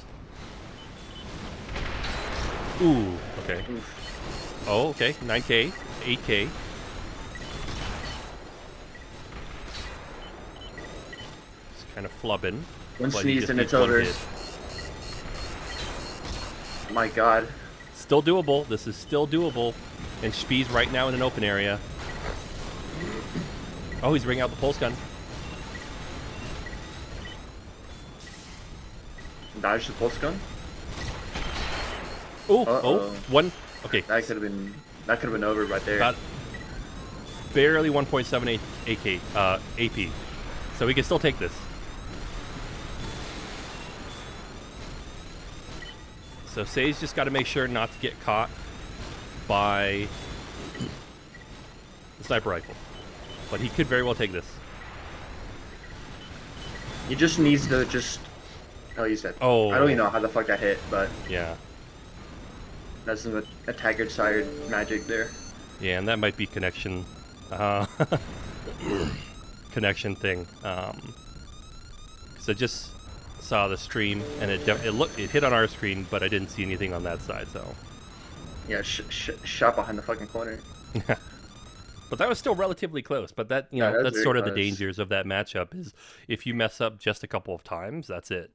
Ooh, okay. Oof. Oh, okay, 9k, 8k. Just kind of flubbing. One but sneeze and it's over. My god. Still doable. This is still doable. And Shpee's right now in an open area. Oh, he's bringing out the pulse gun. Dodge the pulse gun. Ooh, oh, one. Okay. That could have been over right there. Got barely 1.78 AP. So we can still take this. So Seigh's just got to make sure not to get caught by the sniper rifle. But he could very well take this. He just needs to Oh, he's dead. Oh. I don't even know how the fuck that hit, but Yeah. that's some attacker side magic there. Yeah, and that might be connection. Connection thing. Because I just saw the stream and it hit on our screen, but I didn't see anything on that side. So Yeah, shot behind the fucking corner. but that was still relatively close. But that Yeah, that's sort of the close. dangers of that matchup is if you mess up just a couple of times, that's it.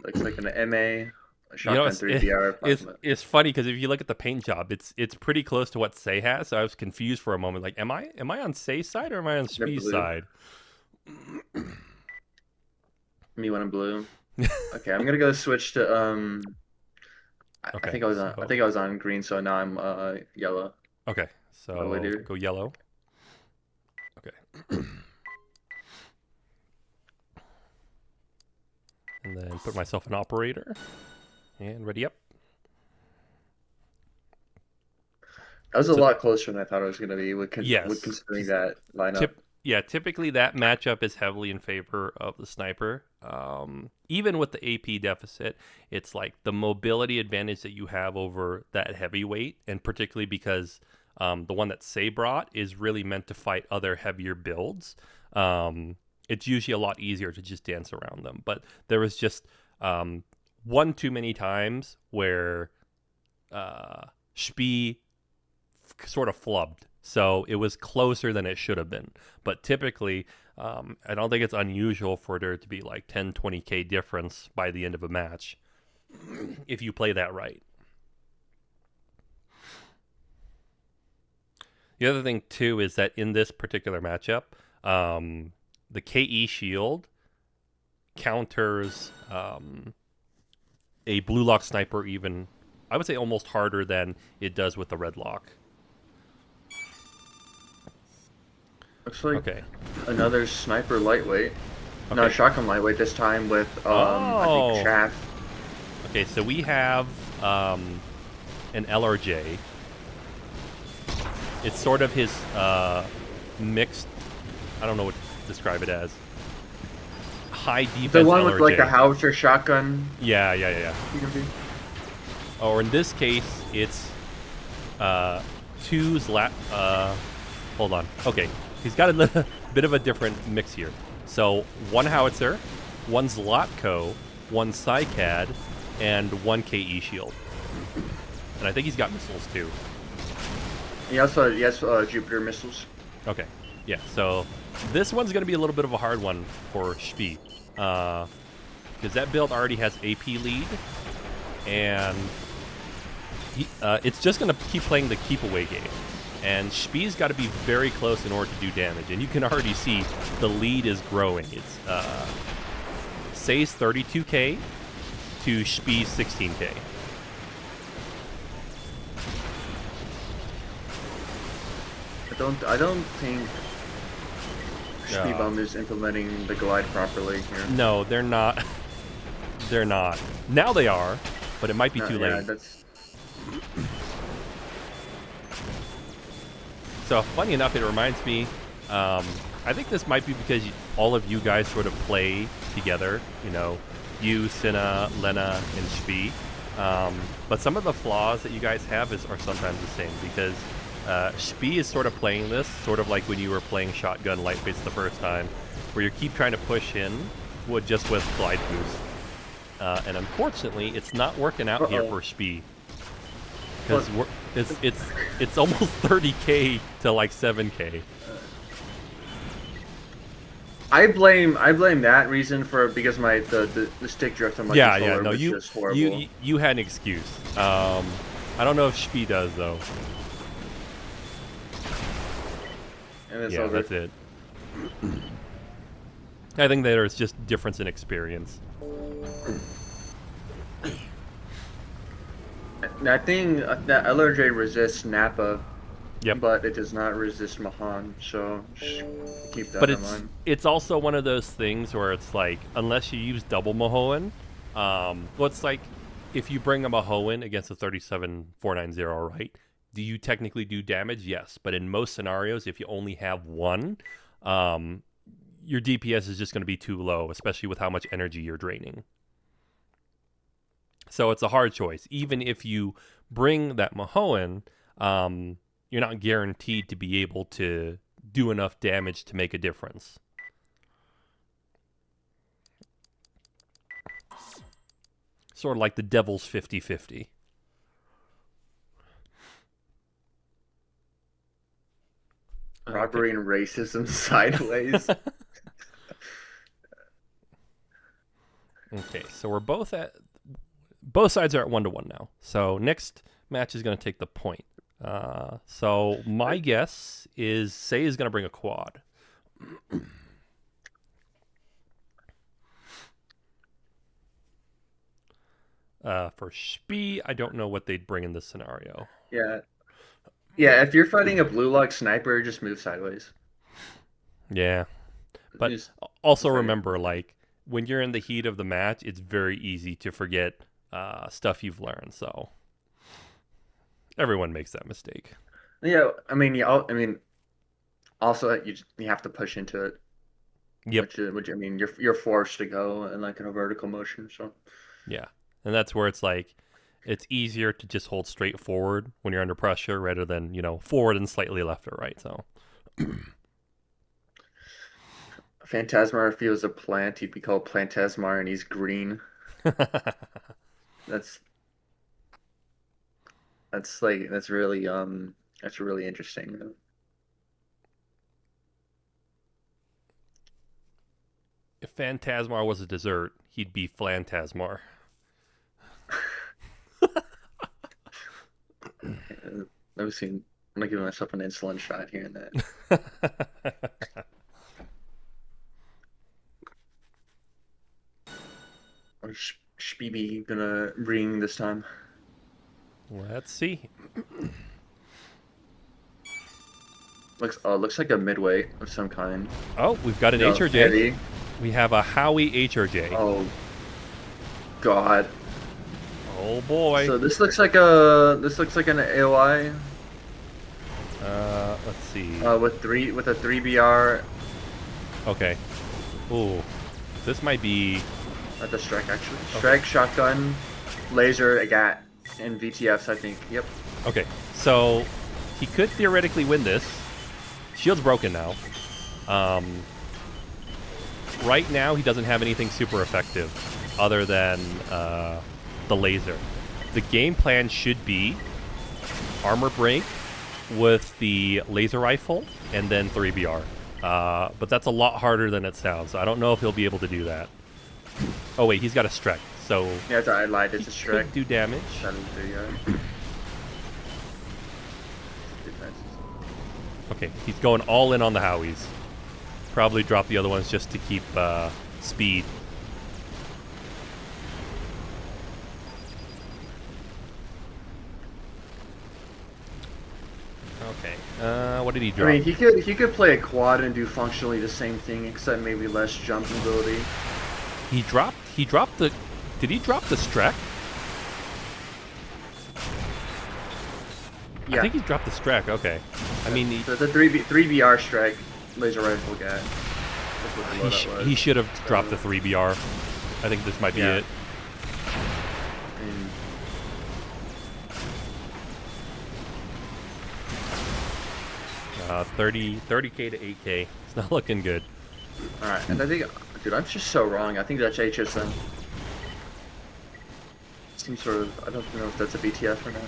Looks like an MA, a shotgun 3BR. It's funny because if you look at the paint job, it's pretty close to what Seigh has. So I was confused for a moment. Like, am I on Seigh's side or am I on Shpee's side? Me when I'm blue. Okay, I'm gonna go switch to Okay, I think I was on green, so now I'm yellow. Okay, so What do I do? go yellow. Okay. And then put myself an operator. And ready up. That was a lot closer than I thought it was gonna be with Yes. considering that lineup. Typically that matchup is heavily in favor of the sniper. Even with the AP deficit, it's like the mobility advantage that you have over that heavyweight, and particularly because the one that Seigh brought is really meant to fight other heavier builds. It's usually a lot easier to just dance around them. But there was just one too many times where Shpee sort of flubbed. So it was closer than it should have been. But typically, I don't think it's unusual for there to be like 10, 20K difference by the end of a match if you play that right. The other thing, too, is that in this particular matchup, the KE shield counters a blue lock sniper even, I would say, almost harder than it does with the red lock. Looks like Okay. another sniper lightweight. Okay. No, shotgun lightweight this time with, I think, chaff. Okay, so we have an LRJ. It's sort of his mixed, I don't know what to describe it as. High defense The one LRJ. with like the howitzer shotgun. Yeah. PVP. Or in this case, it's two's hold on. Okay, he's got a bit of a different mix here. So one howitzer, one Zlotko, one Psycad, and one KE shield. And I think he's got missiles too. He also has Jupiter missiles. Okay, yeah, so this one's going to be a little bit of a hard one for Shpee. Because that build already has AP lead, and it's just going to keep playing the keep away game. And Shpee's got to be very close in order to do damage. And you can already see the lead is growing. It's Seigh's 32K to Shpee's 16K. I don't think Shpee POV is implementing the glide properly here. No, they're not. They're not. Now they are, but it might be too late. That's... So funny enough, it reminds me. I think this might be because all of you guys sort of play together. You know, you, Cinna, Lena, and Shpee. But some of the flaws that you guys have are sometimes the same because. Shpee is sort of playing this, sort of like when you were playing shotgun lightweights the first time, where you keep trying to push in with glide boost. And unfortunately, it's not working out here for Shpee. Because it's almost 30K to like 7K. I blame that reason because the stick drift on my controller was just horrible. You had an excuse. I don't know if Shpee does though. Yeah, that's it. I think there's just difference in experience. I think that LRJ resists Nappa, yep. But it does not resist Mahan, so keep that in mind. It's also one of those things where it's like, unless you use double Mahoan, it's like if you bring a Mahoan against a 37490, right? Do you technically do damage? Yes. But in most scenarios, if you only have one, your DPS is just going to be too low, especially with how much energy you're draining. So it's a hard choice. Even if you bring that Mahoan, you're not guaranteed to be able to do enough damage to make a difference. Sort of like the devil's 50-50. Robbery and racism sideways. Okay, so we're both sides are at 1-1 now. So next match is going to take the point. So my guess is Seigh is going to bring a quad. For Shpee, I don't know what they'd bring in this scenario. Yeah, if you're fighting a blue lock sniper, just move sideways. Yeah. But also remember, like, when you're in the heat of the match, it's very easy to forget stuff you've learned. So everyone makes that mistake. Yeah, also you have to push into it. Yep. Which you're forced to go in like in a vertical motion. So yeah, and that's where it's like it's easier to just hold straight forward when you're under pressure rather than forward and slightly left or right. So. Phantasmar, if he was a plant, he'd be called Plantasmar, and he's green. That's really That's really interesting. If Phantasmar was a dessert, he'd be Flantasmar. I've seen. I'm not giving myself an insulin shot here and that. What's Shpee gonna bring this time? Let's see. Looks like a midweight of some kind. Oh, we've got an No, HRJ. heavy. We have a Howie HRJ. Oh God. Oh boy. So this looks like an AOI. Let's see. With a 3BR Okay. Ooh, this might be. at the strike actually. Okay. Strike, shotgun, laser, a gat, and VTFs. I think. Yep. Okay, so he could theoretically win this. Shield's broken now. Right now, he doesn't have anything super effective other than the laser. The game plan should be armor break with the laser rifle and then 3BR. But that's a lot harder than it sounds. I don't know if he'll be able to do that. Oh wait, he's got a Strek, so Yeah, I lied. It's a he strike. could do damage. 7-3. Okay, he's going all in on the Howies. Probably drop the other ones just to keep speed. Okay. What did he drop? I mean, he could play a quad and do functionally the same thing, except maybe less jump ability. He dropped the. Did he drop the Strek? Yeah. I think he dropped the Strek. Okay. I mean, So it's a 3BR strike laser rifle guy. That's what the loadout was. he should have dropped the 3BR. I think this might be Yeah. it. And 30k to 8k. It's not looking good. all right, and I think, dude, I'm just so wrong. I think that's HSM. Some sort of. I don't know if that's a VTF or not.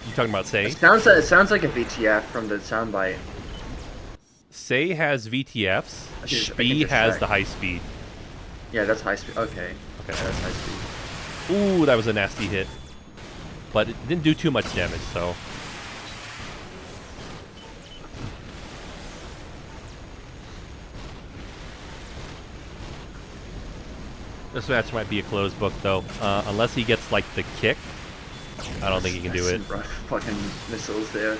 You talking about Seigh? It sounds like a VTF from the soundbite. Seigh has VTFs. I think it's Shpee a has Strike. the high speed. Yeah, that's high speed. Okay. Okay. Yeah, that's high speed. Ooh, that was a nasty hit. But it didn't do too much damage, so. This match might be a closed book, though. Unless he gets, like, the kick. I don't think he can do it. Some rough fucking missiles there. I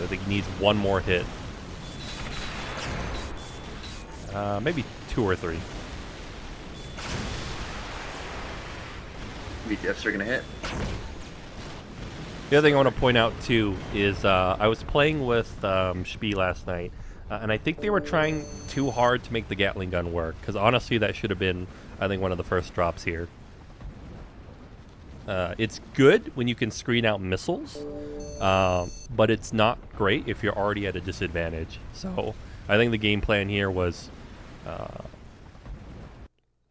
think he needs one more hit. Maybe 2 or 3. VTFs are gonna hit. The other thing I want to point out, too, is I was playing with Shpee last night, and I think they were trying too hard to make the Gatling gun work, because honestly, that should have been, I think, one of the first drops here. It's good when you can screen out missiles, but it's not great if you're already at a disadvantage. So I think the game plan here was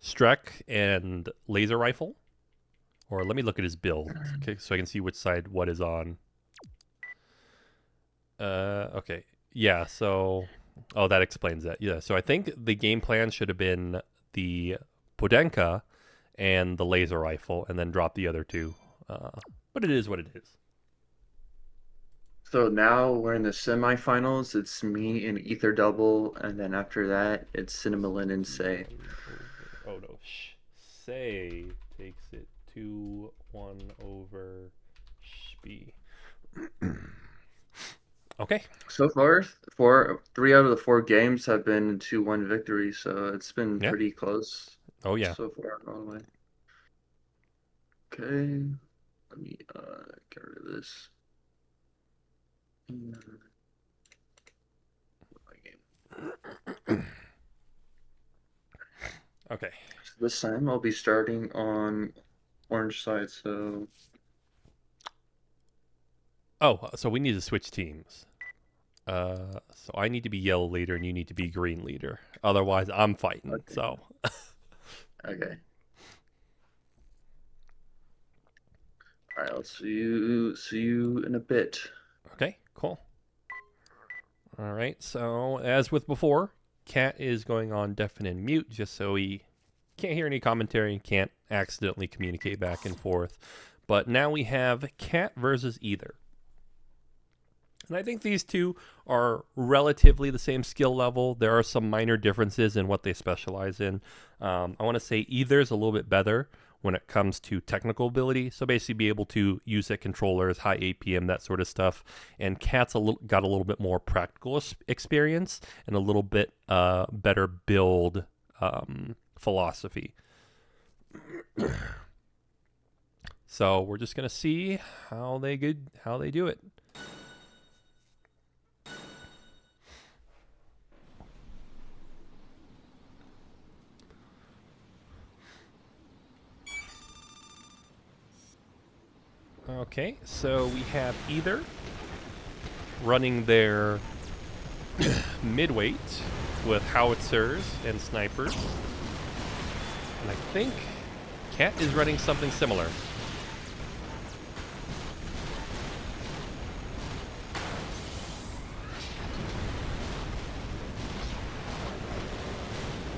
Strek and laser rifle. Or let me look at his build, okay, so I can see which side what is on. Okay. Yeah, so... Oh, that explains that. Yeah, so I think the game plan should have been the Podenka and the laser rifle, and then drop the other two. But it is what it is. So now we're in the semifinals. It's me and Ether Double, and then after that, it's Cinema Lynn and Seigh. Oh, no. Seigh takes it 2-1 over Shpee. Okay. So far, 3 out of the 4 games have been 2-1 victories, so it's been pretty close. Oh, yeah. So far, all the way. Okay. Let me get rid of this. Okay. So this time I'll be starting on orange side, so... Oh, so we need to switch teams. So I need to be yellow leader and you need to be green leader. Otherwise, I'm fighting, Okay. so... Okay. All right, I'll see you in a bit. Okay, cool. All right, so as with before, Cat is going on deafened mute just so he can't hear any commentary and can't accidentally communicate back and forth. But now we have Cat versus Either. And I think these two are relatively the same skill level. There are some minor differences in what they specialize in. I want to say Either's a little bit better when it comes to technical ability. So basically be able to use it controllers, high APM, that sort of stuff. And Cat's got a little bit more practical experience and a little bit better build philosophy. So we're just going to see how they do it. Okay, so we have Either running their midweight with howitzers and snipers. And I think Cat is running something similar.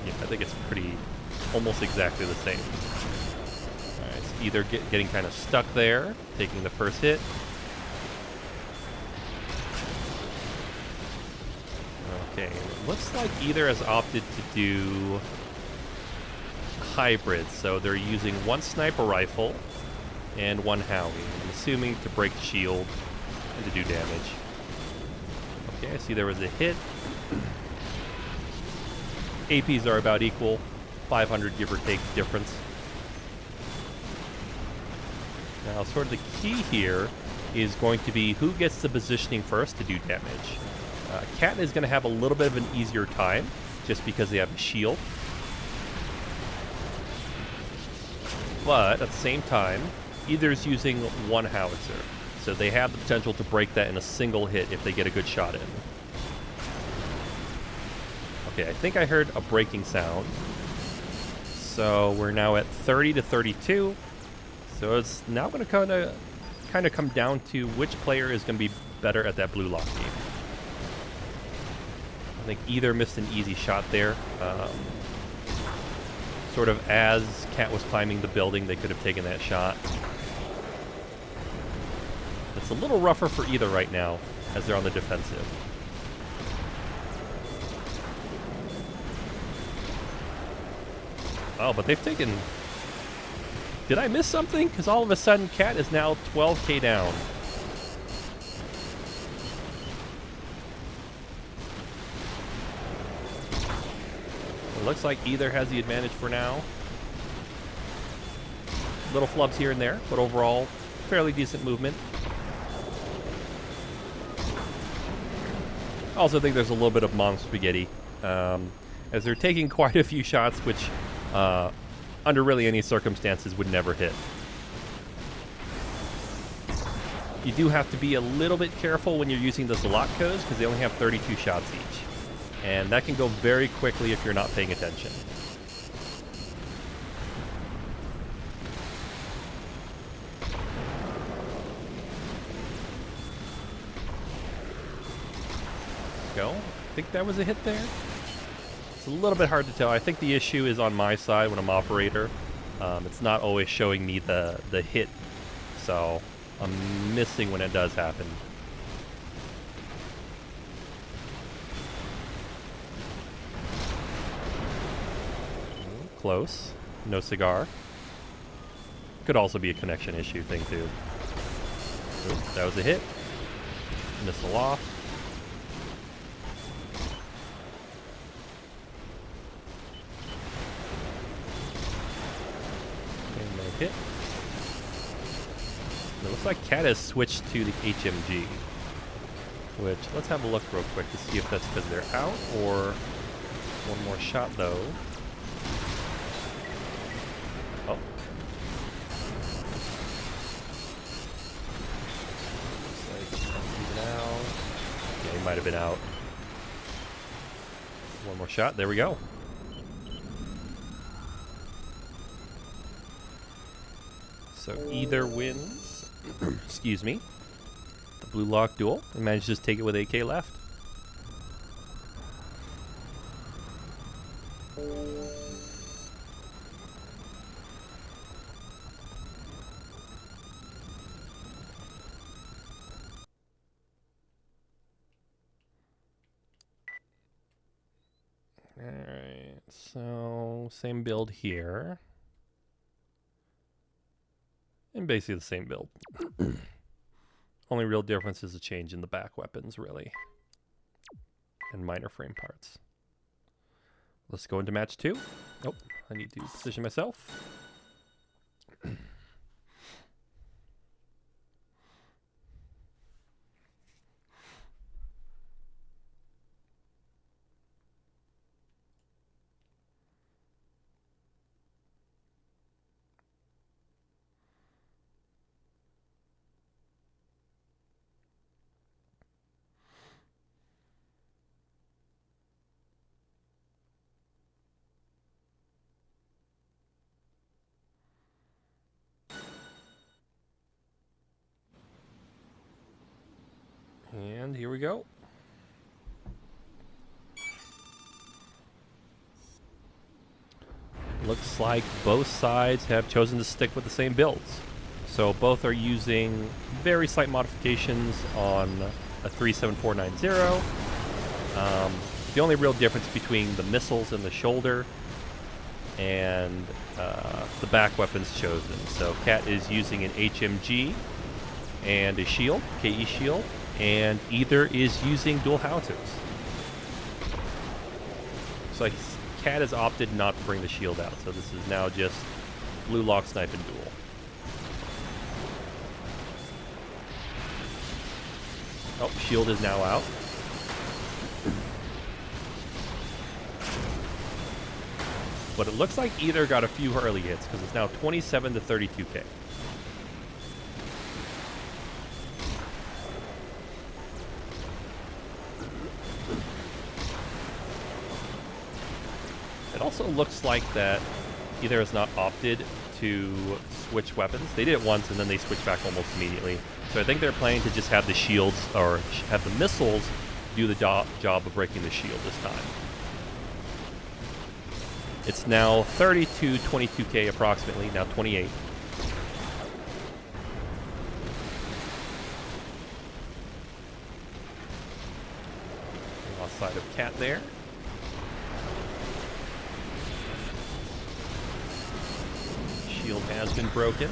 Yeah, I think it's almost exactly the same. Either getting kind of stuck there, taking the first hit. Okay, it looks like Either has opted to do hybrid, so they're using one sniper rifle and one Howie. I'm assuming to break the shield and to do damage. Okay, I see there was a hit. APs are about equal, 500 give or take difference. Now, sort of the key here is going to be who gets the positioning first to do damage. Cat is going to have a little bit of an easier time just because they have a shield. But at the same time, Either's using one howitzer, so they have the potential to break that in a single hit if they get a good shot in. Okay, I think I heard a breaking sound. So we're now at 30 to 32. So it's now going to kind of come down to which player is going to be better at that blue lock game. I think Either missed an easy shot there. Sort of as Cat was climbing the building, they could have taken that shot. It's a little rougher for Either right now as they're on the defensive. Oh, but they've taken... Did I miss something? Because all of a sudden, Cat is now 12k down. It looks like Either has the advantage for now. Little flubs here and there, but overall, fairly decent movement. I also think there's a little bit of mom spaghetti, as they're taking quite a few shots, which... under really any circumstances would never hit. You do have to be a little bit careful when you're using the Zolotkos because they only have 32 shots each. And that can go very quickly if you're not paying attention. Go. I think that was a hit there. It's a little bit hard to tell. I think the issue is on my side when I'm operator. It's not always showing me the hit, so I'm missing when it does happen. Close. No cigar. Could also be a connection issue thing too. Ooh, that was a hit. Missile off. Hit. It looks like Cat has switched to the HMG, which let's have a look real quick to see if that's because they're out or one more shot though. Oh. Looks like he's out. Yeah, he might have been out. One more shot. There we go. So Either wins Excuse me. The blue lock duel. And managed to just take it with AK left. Alright, so same build here. And basically the same build. Only real difference is a change in the back weapons, really. And minor frame parts. Let's go into match 2. Oh, I need to position myself. And here we go. Looks like both sides have chosen to stick with the same builds. So both are using very slight modifications on a 37490. The only real difference between the missiles and the shoulder and the back weapons chosen. So Cat is using an HMG and a shield, KE shield, and either is using dual howitzers. So Cat has opted not to bring the shield out, so this is now just blue lock snipe and duel. Oh, shield is now out. But it looks like either got a few early hits because it's now 27 to 32k. It also looks like that either has not opted to switch weapons. They did it once and then they switched back almost immediately. So I think they're planning to just have the shields or have the missiles do the job of breaking the shield this time. It's now 32, 22k approximately, now 28. Lost sight of Cat there. Shield has been broken.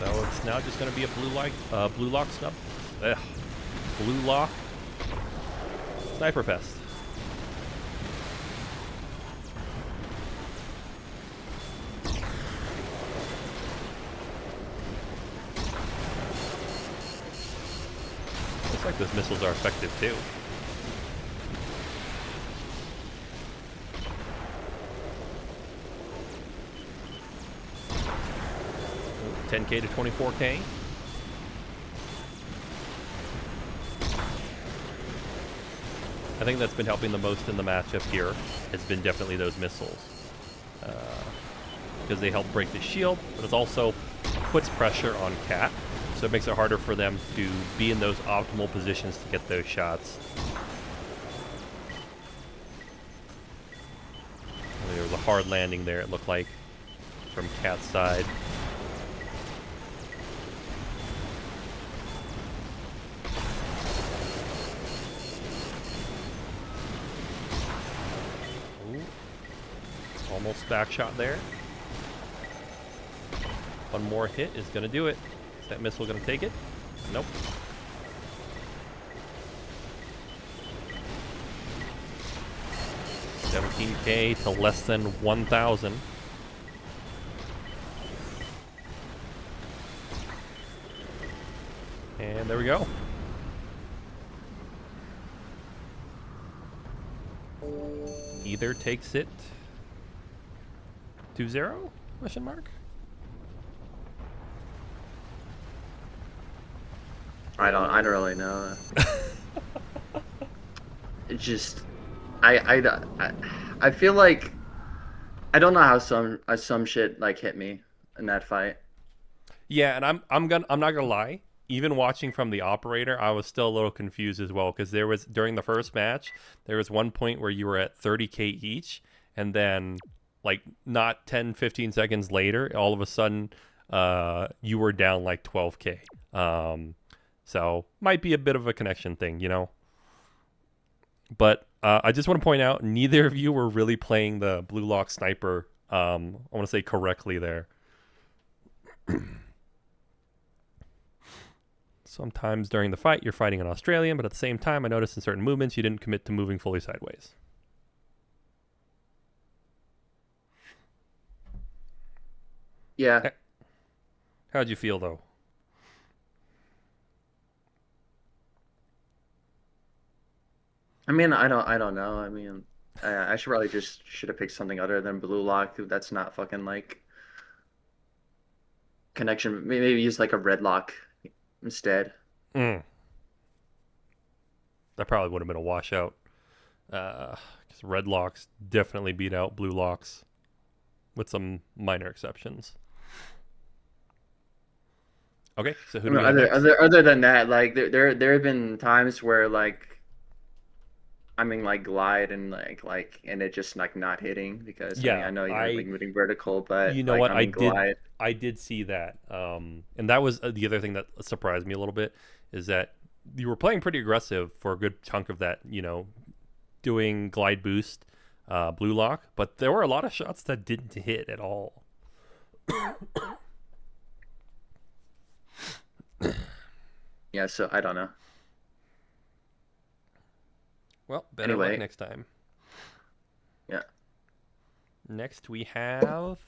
So it's now just going to be a blue lock snub. Ugh. Blue lock sniper fest. Looks like those missiles are effective too. 10k to 24k. I think that's been helping the most in the matchup here. Has been definitely those missiles. Because they help break the shield, but it also puts pressure on Cat. So it makes it harder for them to be in those optimal positions to get those shots. There was a hard landing there, it looked like, from Cat's side. Almost back shot there. One more hit is going to do it. Is that missile going to take it? Nope. $17k to less than 1,000. And there we go. Either takes it 2-0? Question mark? I don't really know. It just, I feel like I don't know how some shit like hit me in that fight. Yeah, and I'm not gonna lie. Even watching from the operator, I was still a little confused as well because there was during the first match, there was one point where you were at 30K each, and then like not 10, 15 seconds later, all of a sudden, you were down like 12K. So might be a bit of a connection thing, you know. But I just want to point out, neither of you were really playing the Blue Lock Sniper. I want to say correctly there. Sometimes during the fight, you're fighting an Australian, but at the same time, I noticed in certain movements, you didn't commit to moving fully sideways. Yeah. How'd you feel, though? I mean, I don't know. I mean, I should have picked something other than Blue Lock. That's not fucking like connection. Maybe use like a Red Lock instead. That probably would have been a washout. Because red locks definitely beat out blue locks, with some minor exceptions. Okay, so who do we got next? Other than that, like there have been times where like I mean like glide and and it just like not hitting because I mean I know you're like moving vertical, but you know like what, I mean glide. I did see that, and that was the other thing that surprised me a little bit is that you were playing pretty aggressive for a good chunk of that, you know, doing glide boost, blue lock, but there were a lot of shots that didn't hit at all. Yeah, so I don't know. Well, better luck next time. Yeah. Next we have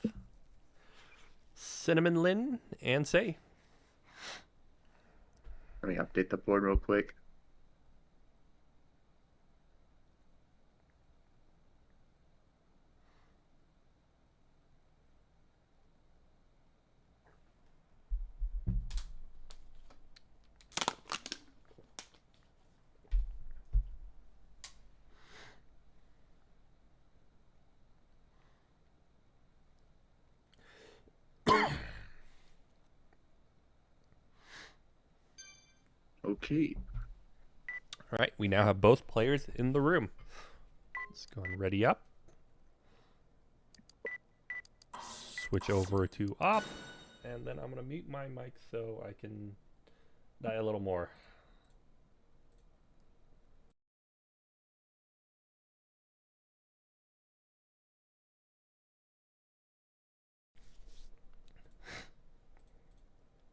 Cinnamon Lynn and Seigh. Let me update the board real quick. Okay. All right, we now have both players in the room. Let's go and ready up. Switch over to op, and then I'm going to mute my mic so I can die a little more.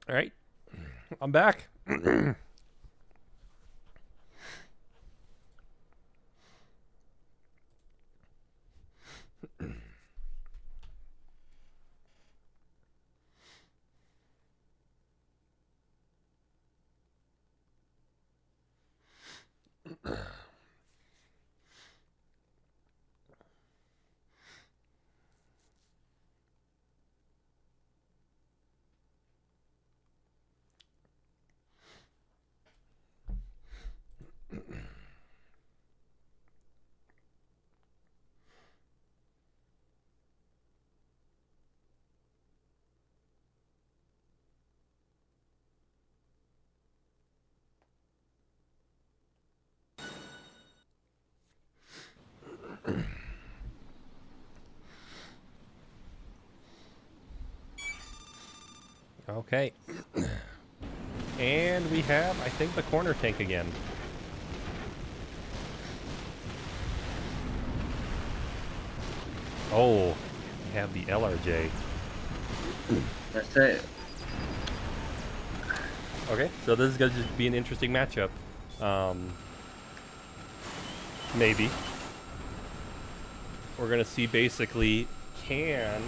All right, I'm back. Okay. And we have, I think, the corner tank again. Oh, we have the LRJ. That's it. Okay, so this is going to just be an interesting matchup. Maybe. We're going to see basically, can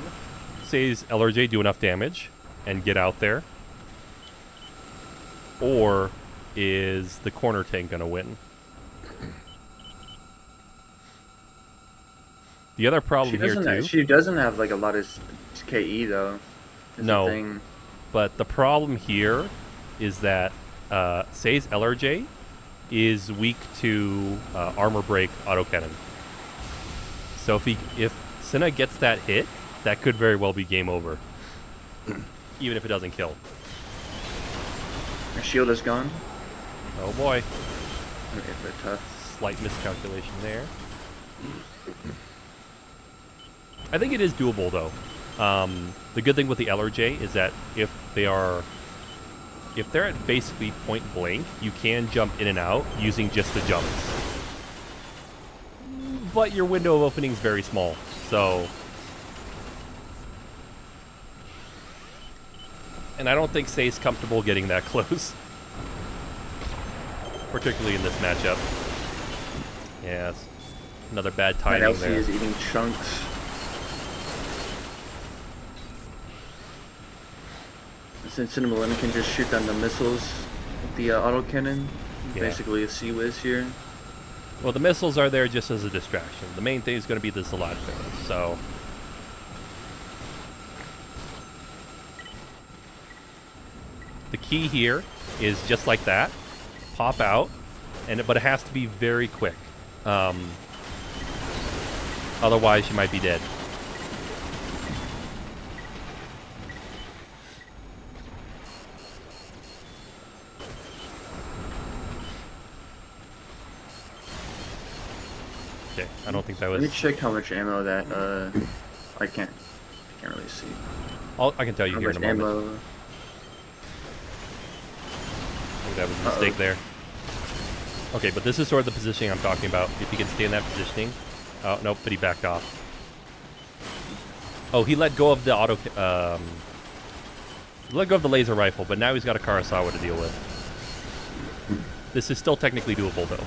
Seigh's LRJ do enough damage and get out there? Or is the corner tank going to win? The other problem here too... She doesn't have like a lot of KE though. No, but the problem here is that Seigh's LRJ is weak to armor break autocannon. So if Cinna gets that hit, that could very well be game over. even if it doesn't kill. My shield is gone. Oh boy. Okay, they're tough. Slight miscalculation there. I think it is doable though. The good thing with the LRJ is that if they're at basically point blank, you can jump in and out using just the jumps. But your window of opening is very small, so... And I don't think Seigh's comfortable getting that close. Particularly in this matchup. Yeah, it's another bad timing LC there. is eating chunks. Since Lynn can just shoot down the missiles with the autocannon. Yeah. Basically a C-Wiz here. Well, the missiles are there just as a distraction. The main thing is going to be the cilantro, so... The key here is just like that. Pop out, but it has to be very quick. Otherwise, you might be dead. Okay, I don't think that was... Let me check how much ammo that, I can't really see. I can tell you here in a moment. Ammo. I think that was a mistake there. Okay, but this is sort of the positioning I'm talking about. If he can stay in that positioning. Oh, nope, but he backed off. Oh, he let go of the auto... he let go of the laser rifle, but now he's got a Kurosawa to deal with. This is still technically doable, though.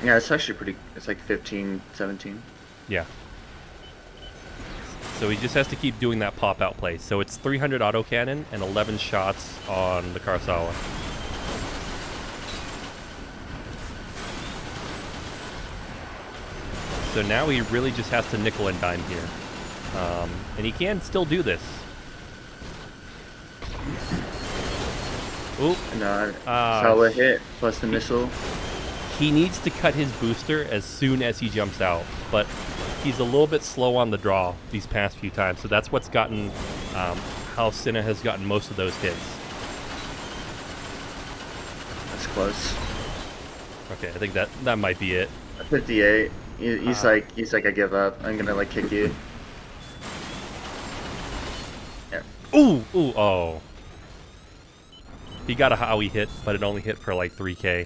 Yeah, it's actually pretty... It's like 15, 17. Yeah. So he just has to keep doing that pop-out play. So it's 300 autocannon and 11 shots on the Kurosawa. So now he really just has to nickel and dime here. And he can still do this. Oop. And solid hit, plus the missile. He needs to cut his booster as soon as he jumps out, but he's a little bit slow on the draw these past few times, so that's what's gotten how Cinna has gotten most of those hits. That's close. Okay, I think that might be it. 58. He's like, I give up. I'm gonna like kick you. Yeah. Ooh, oh. He got a Howie hit, but it only hit for like 3K.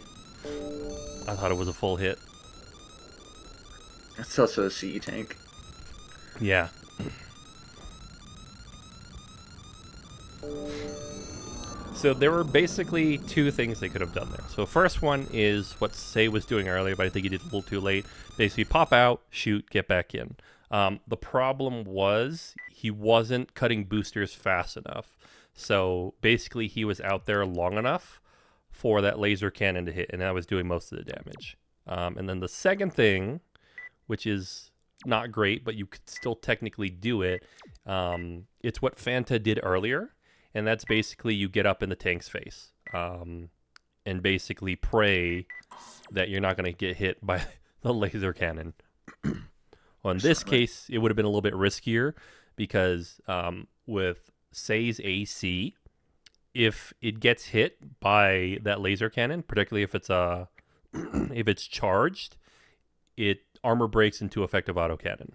I thought it was a full hit. It's also a CE tank. Yeah. So there were basically two things they could have done there. So first one is what Seigh was doing earlier, but I think he did a little too late. Basically pop out, shoot, get back in. The problem was he wasn't cutting boosters fast enough. So basically he was out there long enough for that laser cannon to hit, and that was doing most of the damage. And then the second thing, which is not great, but you could still technically do it, it's what Phanta did earlier, and that's basically you get up in the tank's face and basically pray that you're not going to get hit by the laser cannon. Well, in this case, it would have been a little bit riskier because with Seigh's AC, if it gets hit by that laser cannon, particularly if it's if it's charged, it armor breaks into effective autocannon.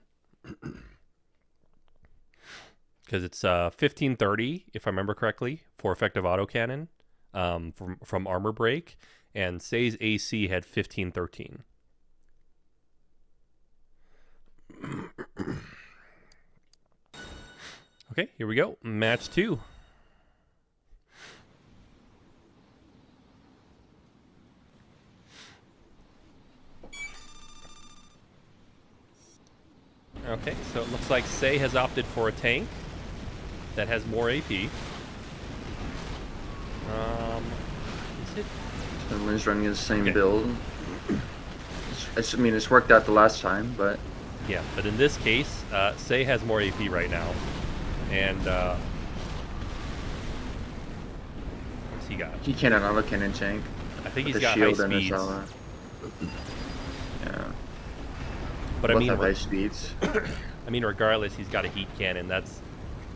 Because it's 1530, if I remember correctly, for effective autocannon from armor break, and Seigh's AC had 1513. Okay, here we go. Match 2. Okay, so it looks like Seigh has opted for a tank that has more AP. Is it? So Lynn's running the same build. I mean, it's worked out the last time, but... Yeah, but in this case, Seigh has more AP right now. And, what's he got? He can't auto cannon tank. I think he's the got high shield and his, speeds. yeah. But I Both mean, have high speeds. I mean, regardless, he's got a heat cannon. That's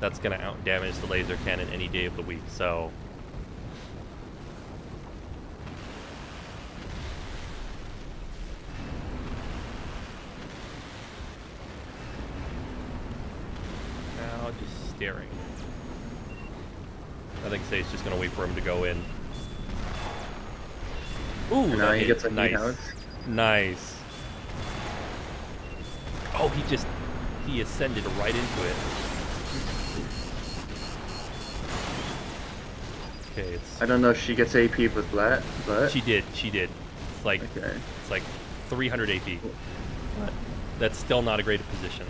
that's going to out damage the laser cannon any day of the week. So now just staring. I think Seigh's just going to wait for him to go in. Ooh, And now he gets a nice. house. Nice. Oh, he ascended right into it. Okay, it's. I don't know if she gets AP with that, but She did. It's like okay. it's like 300 AP. But that's still not a great position.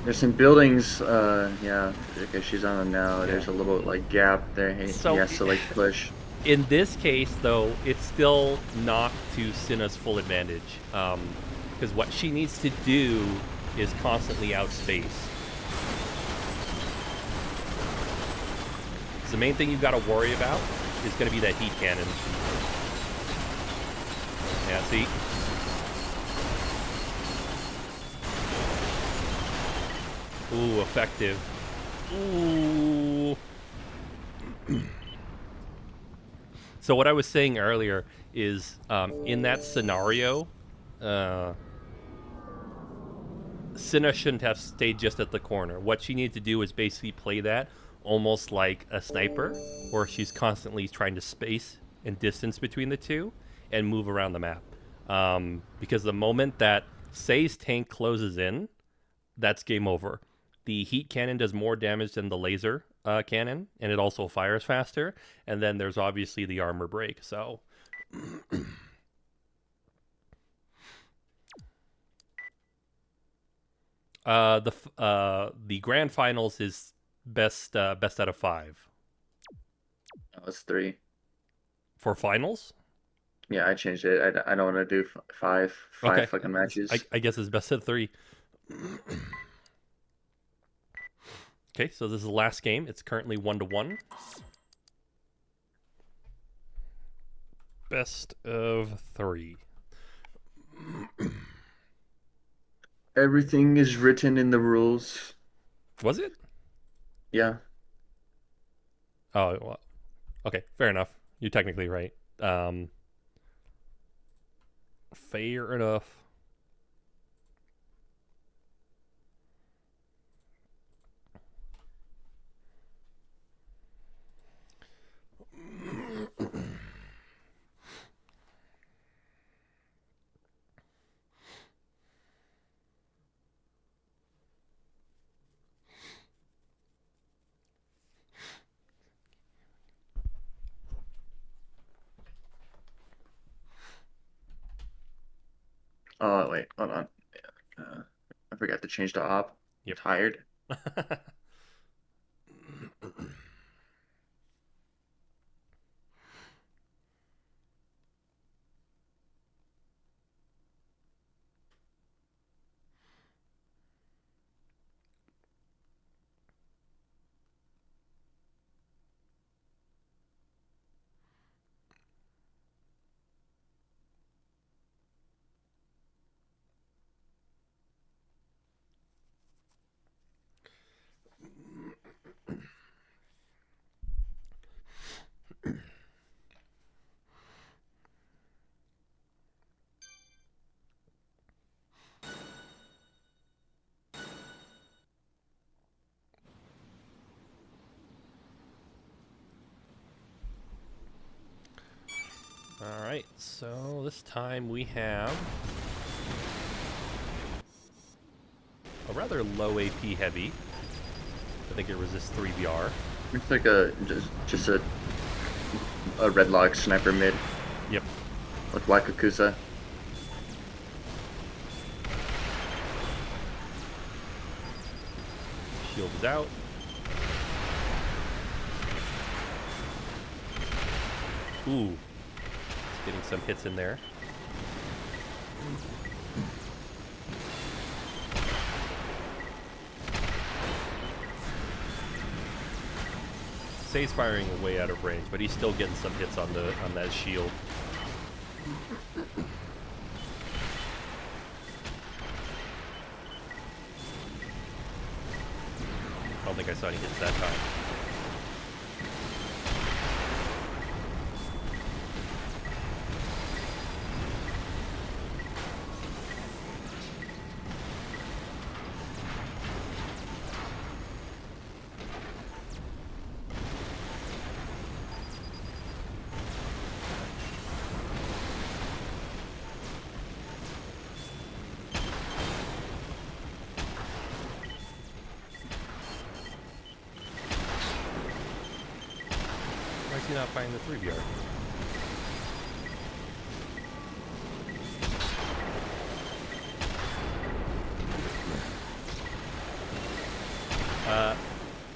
There's some buildings, yeah, okay, she's on them now. Yeah. There's a little, like, gap there. He So- has to, like, push. In this case, though, it's still not to Cinna's full advantage. Because what she needs to do is constantly outspace. So the main thing you've got to worry about is going to be that heat cannon. Yeah, see? Ooh, effective. Ooh. So what I was saying earlier is, in that scenario, Cinna shouldn't have stayed just at the corner. What she needs to do is basically play that almost like a sniper, where she's constantly trying to space and distance between the two and move around the map. Because the moment that Seigh's tank closes in, that's game over. The heat cannon does more damage than the laser cannon, and it also fires faster. And then there's obviously the armor break. So the grand finals is best out of 5 Oh, it's 3. for finals. Yeah, I changed it. I don't want to do five Okay. fucking matches. I guess it's best of 3. Okay, so this is the last game. It's currently 1-1. Best of 3. Everything is written in the rules. Was it? Yeah. Oh, well, okay, fair enough. You're technically right. Fair enough. Oh, wait, hold on. I forgot to change the op. Yep. Tired. All right, so this time we have a rather low AP heavy. I think it resists 3 VR. It's like just a red log sniper mid Yep. with Wakakusa. Shield is out. Ooh. Getting some hits in there. Seigh's firing way out of range, but he's still getting some hits on that shield. don't think I saw any hits that time. Why is he not finding the 3BR?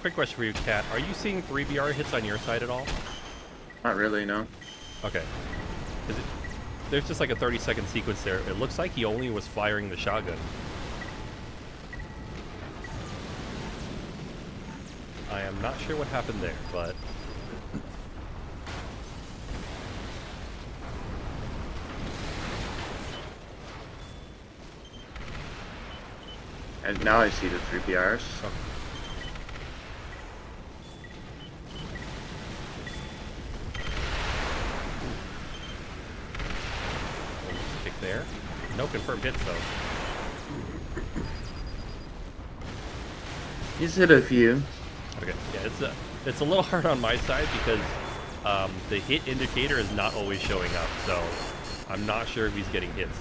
Quick question for you, Kat. Are you seeing 3BR hits on your side at all? Not really, no. Okay. There's just like a 30-second sequence there. It looks like he only was firing the shotgun. I am not sure what happened there, but... And now I see the 3PRs. Oh. Kick there. No confirmed hits though. He's hit a few. Okay, yeah, it's a little hard on my side because the hit indicator is not always showing up, so I'm not sure if he's getting hits.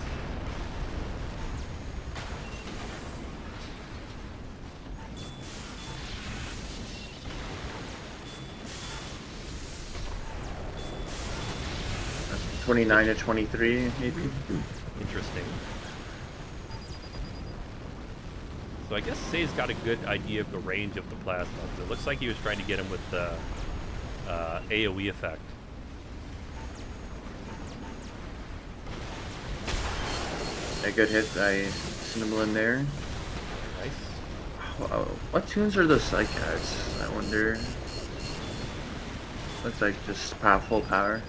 That's 29 to 23, maybe. Interesting. So I guess Seigh's got a good idea of the range of the plasma. It looks like he was trying to get him with the AoE effect. A good hit by Cinnamon there. Nice. Wow. What tunes are the Psychats? I wonder. Looks like just full power.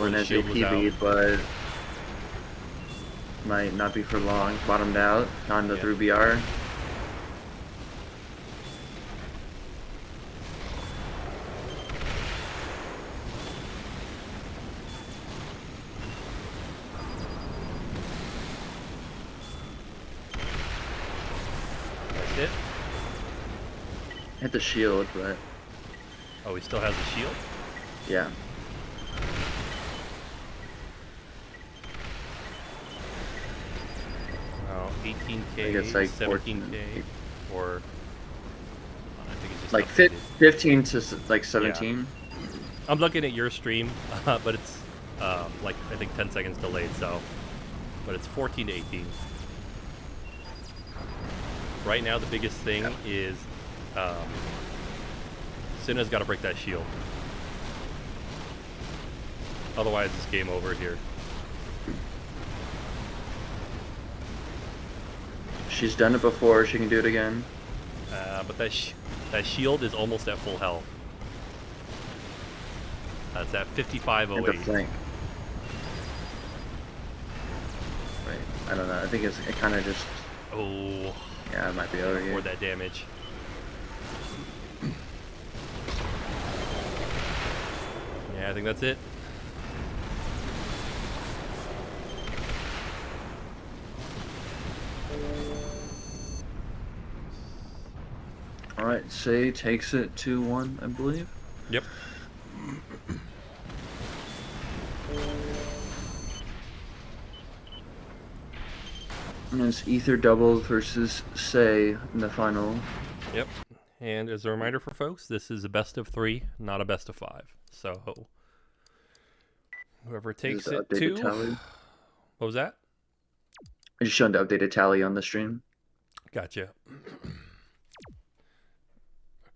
Lynn has a PV, but might not be for long. Bottomed out on the 3BR. That's it. Hit the shield, but Oh, he still has the shield? yeah. Oh, 18k, It's like 17k, or I think it's just like updated. 15 to like 17. I'm looking at your stream, but it's like I think 10 seconds delayed, so but it's 14 to 18. Right now, the biggest thing is Cinna's got to break that shield. Otherwise, it's game over here. She's done it before. She can do it again. But that shield is almost at full health. It's at Hit the 5508. flank. Wait, I don't know. I think it kind of just. Oh, Yeah, it might be over for here. that damage. Yeah, I think that's it. All right, Seigh takes it 2-1, I believe. Yep. And it's Ether double versus Seigh in the final. Yep. And as a reminder for folks, this is a best of 3, not a best of 5. So whoever takes the it updated to... tally. What was that? I just showed the updated tally on the stream. Gotcha.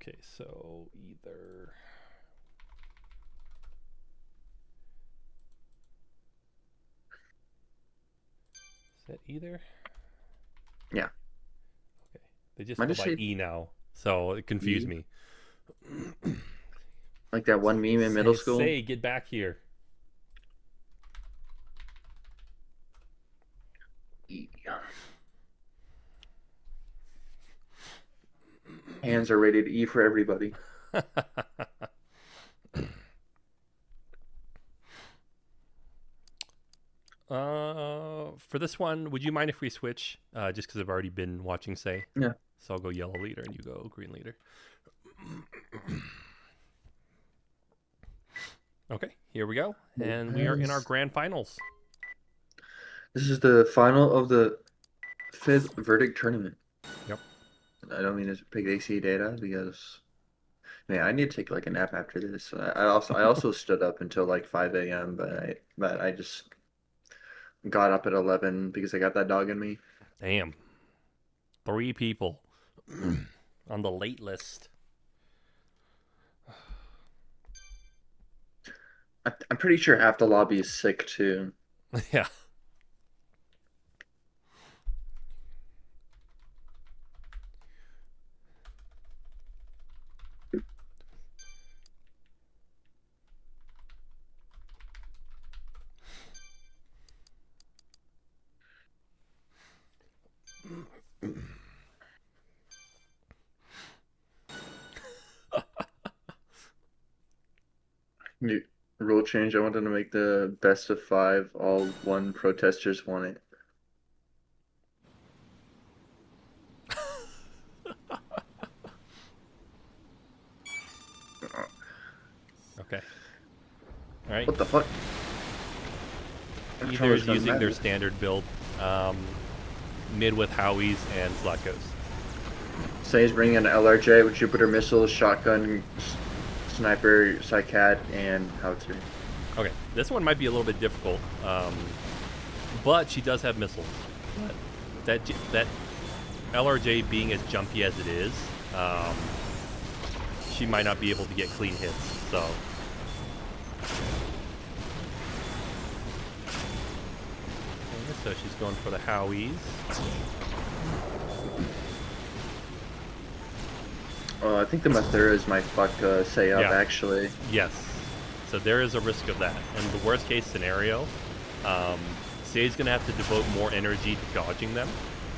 Okay, so either... Is that either? Yeah. They just Might go just by say E now, so it confused me. like that one meme in middle school. Say, get back here. Hands are rated E for everybody. For this one, would you mind if we switch? Just because I've already been watching Seigh. Yeah. So I'll go yellow leader and you go green leader. Okay, here we go. And we are in our grand finals. This is the final of the 5th verdict tournament. Yep. I don't mean to pick AC data because, man, I need to take like a nap after this. I also stood up until like 5 a.m. but I just got up at 11 because I got that dog in me. Damn. 3 people on the late list. I'm pretty sure half the lobby is sick too. Yeah. New rule change. I wanted to make the best of 5. All one protesters won it. Okay. All right. What the fuck? Either is using their standard build, mid with Howies and Zlatkos. Seigh's bringing an LRJ with Jupiter missiles, shotgun, sniper, Psycat, and howitzer. Okay, this one might be a little bit difficult, but she does have missiles. But that LRJ being as jumpy as it is, she might not be able to get clean hits. So. So she's going for the Howies. I think the Mathuras might fuck Seigh up, Yeah. actually. Yes. So there is a risk of that. And the worst case scenario, Seigh's going to have to devote more energy to dodging them.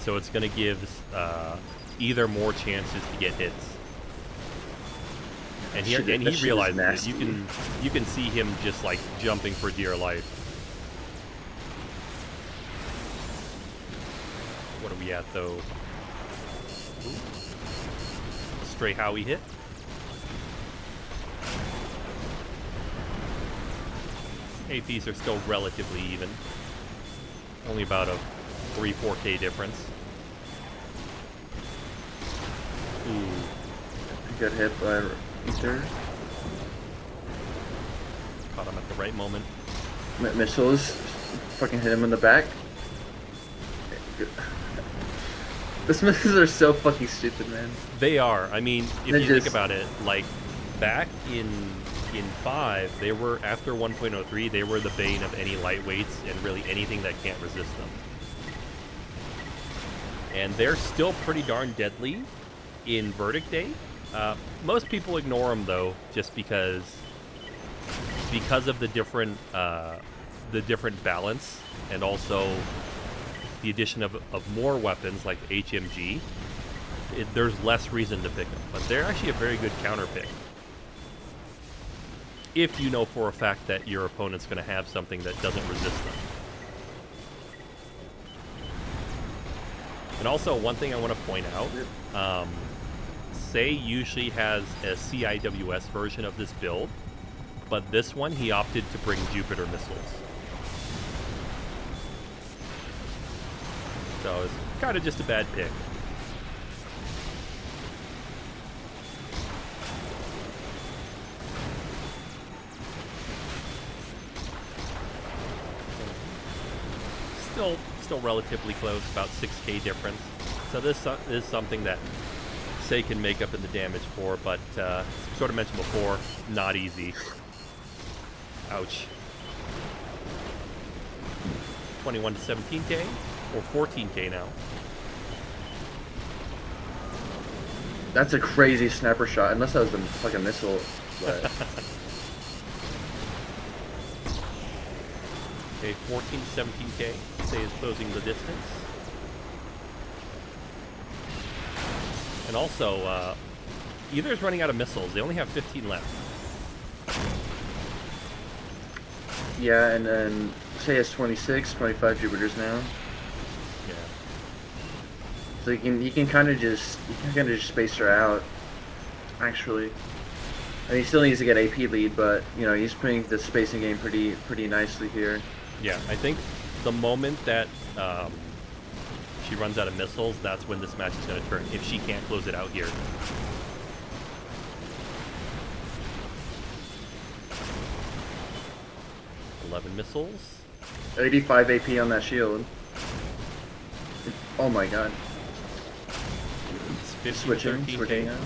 So it's going to give either more chances to get hits. And he realizes it. You can see him just like jumping for dear life. What are we at though? Ooh. Stray Howie hit. APs are still relatively even. Only about a 3-4K difference. Ooh. Got hit by Ether. Caught him at the right moment. Missiles. Fucking hit him in the back. These missiles are so fucking stupid, man. They are. I mean, if you think about it, like back in 5, they were after 1.03, they were the bane of any lightweights and really anything that can't resist them. And they're still pretty darn deadly in Verdict Day. Most people ignore them though, just because of the different balance, and also the addition of more weapons like HMG. There's less reason to pick them, but they're actually a very good counter pick. If you know for a fact that your opponent's going to have something that doesn't resist them. And also, one thing I want to point out, Seigh usually has a CIWS version of this build, but this one he opted to bring Jupiter missiles. So it's kind of just a bad pick. Still relatively close, about 6K difference. So this is something that Seigh can make up in the damage for, but sort of mentioned before, not easy. Ouch. 21 to 17K, or 14K now. That's a crazy sniper shot, unless that was a fucking missile. But Okay, 14 to 17k. Seigh is closing the distance. And also, either is running out of missiles. They only have 15 left. yeah, and then Seigh has 26, 25 Jupiters now. Yeah. So you can kind of just space her out. Actually, I mean, he still needs to get AP lead, but you know he's putting the spacing game pretty nicely here. Yeah, I think the moment that she runs out of missiles, that's when this match is going to turn, if she can't close it out here. $11 missiles. 85 AP on that shield. Oh my god. It's 15 Switching 13K. now.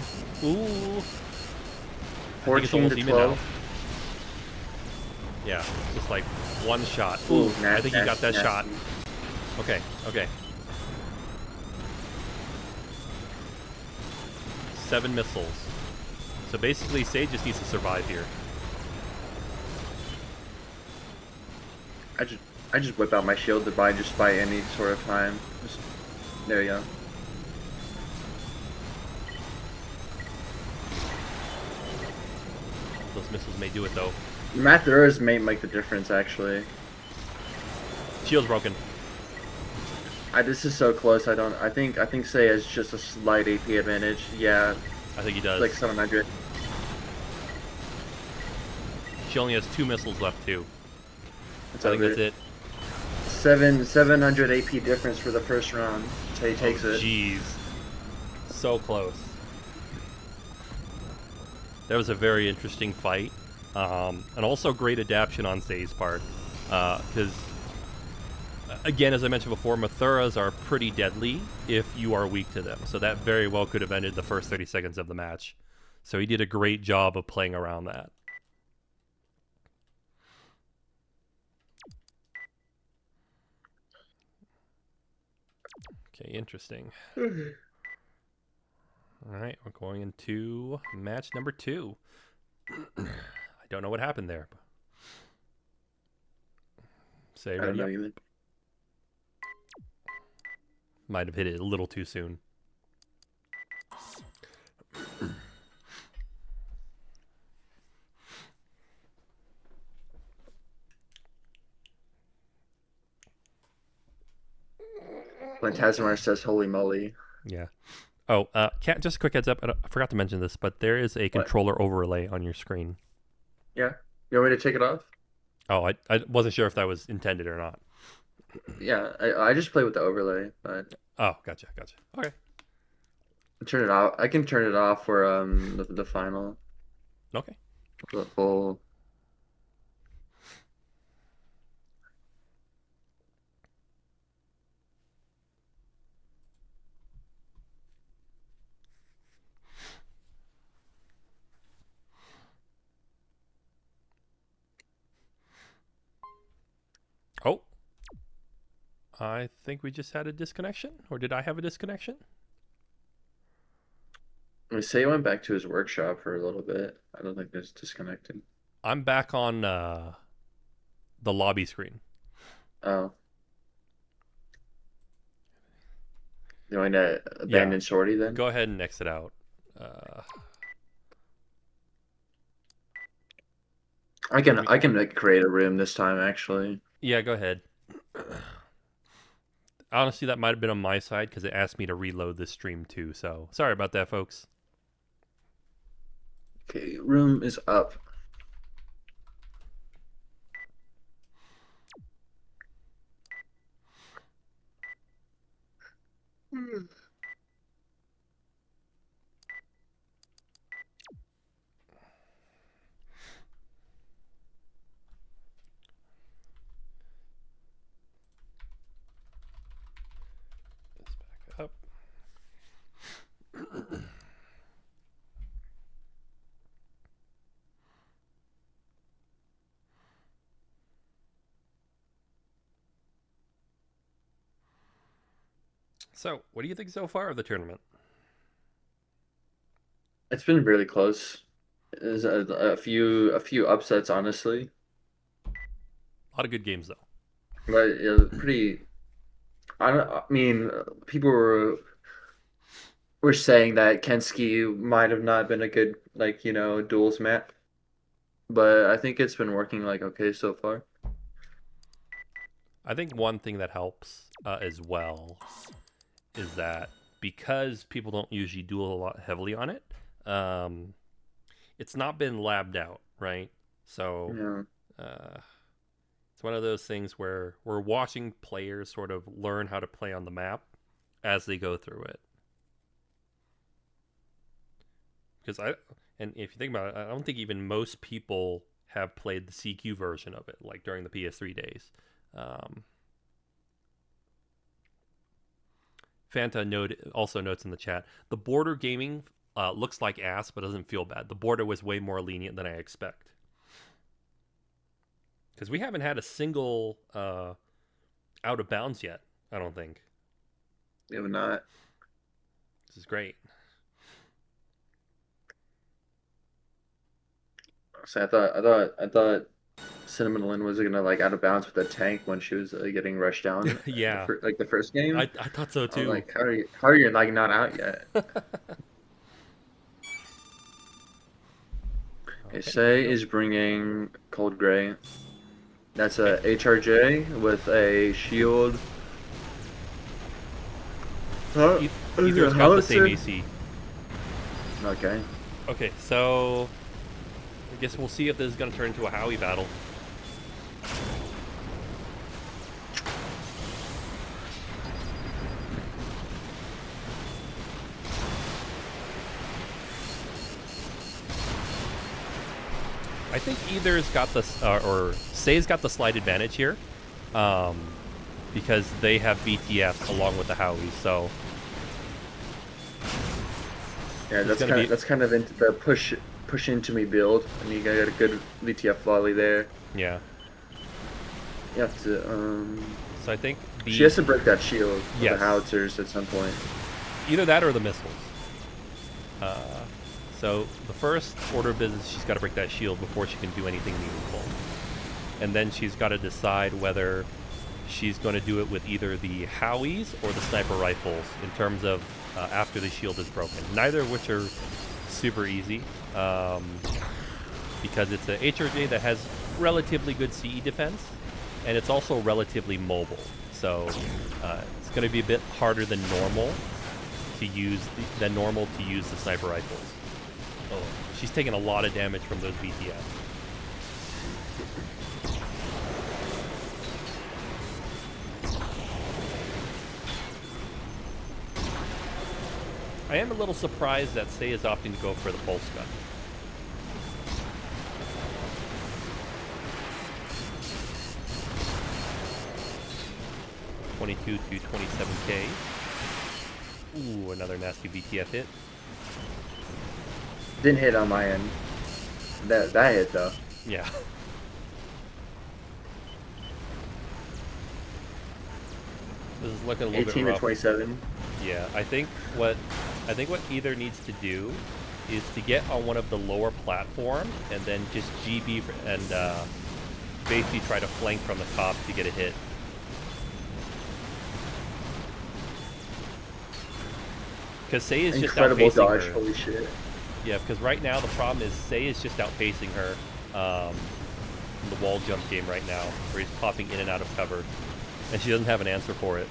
Ooh. 14 to 12. Yeah, just like one shot. Ooh, I think he got that shot. nasty. Okay, okay. 7 missiles. So basically, Seigh just needs to survive here. I just whip out my shield to buy any sort of time. Just, there you go. Those missiles may do it though. Math errors may make the difference actually. Shield's broken. This is so close. I think Seigh has just a slight AP advantage. Yeah, I think he does. like 700. She only has 2 missiles left too. That's I think over. that's it. 700 AP difference for the first round. Seigh takes it. Jeez. So close. That was a very interesting fight. And also great adaptation on Seigh's part. Because, again, as I mentioned before, Mathuras are pretty deadly if you are weak to them. So that very well could have ended the first 30 seconds of the match. So he did a great job of playing around that. Okay, interesting. All right, we're going into match number 2. I don't know what happened there. Seigh, I don't ready know up? either. Might have hit it a little too soon. Phantasmar says, "Holy moly!" Yeah. Oh, Kat, just a quick heads up. I forgot to mention this, but there is a controller overlay on your screen. Yeah, you want me to take it off? Oh, I wasn't sure if that was intended or not. Yeah, I just play with the overlay, but Oh, gotcha. Okay. turn it off. I can turn it off for the final, Okay. the full. Oh. I think we just had a disconnection, or did I have a disconnection? I mean, Seigh went back to his workshop for a little bit. I don't think it's disconnected. I'm back on the lobby screen. Oh, you want to abandon Shorty then? Go ahead and exit out. I can like, create a room this time actually. Yeah, go ahead. Honestly, that might have been on my side because it asked me to reload this stream too. So sorry about that, folks. Okay, room is up. Let's back up. So, what do you think so far of the tournament? It's been really close. There's a few upsets, honestly, A lot of good games though. but yeah, pretty. I mean, people were saying that Kensuke might have not been a good like duels map, but I think it's been working like okay so far. I think one thing that helps as well is that because people don't usually duel a lot heavily on it, um, it's not been labbed out, right? So Yeah. uh, it's one of those things where we're watching players sort of learn how to play on the map as they go through it. Because and if you think about it, I don't think even most people have played the CQ version of it, like during the PS3 days. Um, Phanta also notes in the chat, the border gaming looks like ass, but doesn't feel bad. The border was way more lenient than I expect. Because we haven't had a single out of bounds yet, I don't think. If not, This is great. so I thought Cinnamon Lynn was gonna like out of bounds with the tank when she was getting rushed down Yeah, the first game. I thought so I'm too. like, how are you like not out yet? Okay, Okay, there we Seigh go. is bringing Cold Gray. That's a HRJ with a shield. Huh? Either's got the same AC. Okay. Okay, so I guess we'll see if this is going to turn into a Howie battle. I think either's got the or Seigh's got the slight advantage here, because they have BTF along with the Howie. So Yeah, that's kind of into the push into me build, and you got a good VTF volley there. yeah. You have to So I think she has to break that shield with Yes. the howitzers at some point. either that or the missiles. So the first order of business, she's got to break that shield before she can do anything meaningful. And then she's got to decide whether she's going to do it with either the Howies or the sniper rifles in terms of after the shield is broken. Neither of which are super easy, because it's a HRJ that has relatively good CE defense, and it's also relatively mobile. So it's going to be a bit harder than normal to use the sniper rifles. Oh, she's taking a lot of damage from those BTS. I am a little surprised that Seigh is opting to go for the pulse gun. $22 to $27K. Ooh, another nasty BTF hit. Didn't hit on my end. That hit though. Yeah. This is looking a little 18 bit to rough. 27. Yeah, I think what either needs to do is to get on one of the lower platforms and then just GB and basically try to flank from the top to get a hit. Because Seigh is just Incredible outpacing dodge. her. Holy shit. Yeah, because right now the problem is Seigh is just outpacing her in the wall jump game right now, where he's popping in and out of cover, and she doesn't have an answer for it.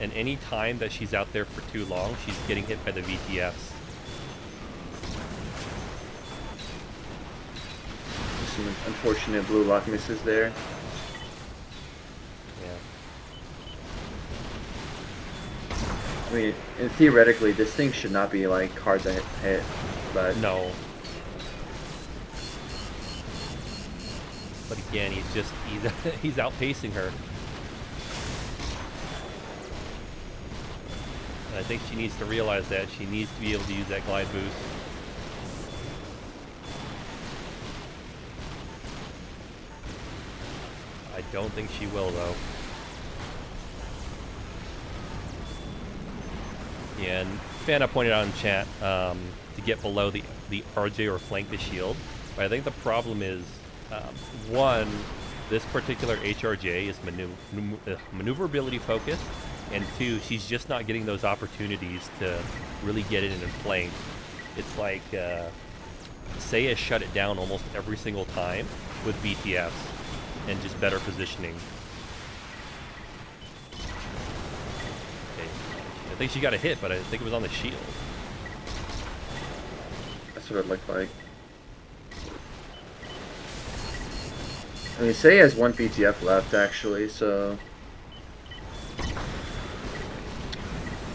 And any time that she's out there for too long, she's getting hit by the VTFs. Some unfortunate blue lock misses there. Yeah. I mean, and theoretically, this thing should not be like hard to hit, but No. But again, he's outpacing her. And I think she needs to realize that. She needs to be able to use that glide boost. I don't think she will, though. And Phanta pointed out in chat to get below the RJ or flank the shield. But I think the problem is, one, this particular HRJ is maneuverability focused, and two, she's just not getting those opportunities to really get in and flank. It's like Seigh has shut it down almost every single time with VTS and just better positioning. Okay, I think she got a hit, but I think it was on the shield. That's what it looked like. I mean, Seigh has one BTF left, actually, so...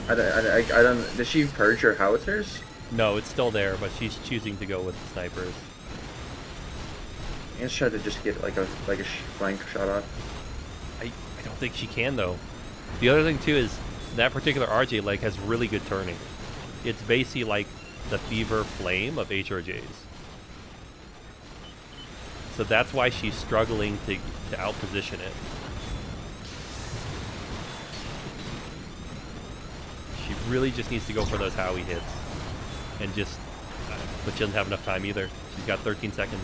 I don't... Did she purge her howitzers? No, it's still there, but she's choosing to go with the snipers. I guess try to just get like a flank shot off. I don't think she can, though. The other thing, too, is that particular RJ leg has really good turning. It's basically like the Fever Flame of HRJs. So that's why she's struggling to outposition it. She really just needs to go for those Howie hits. And just... but she doesn't have enough time either. She's got 13 seconds.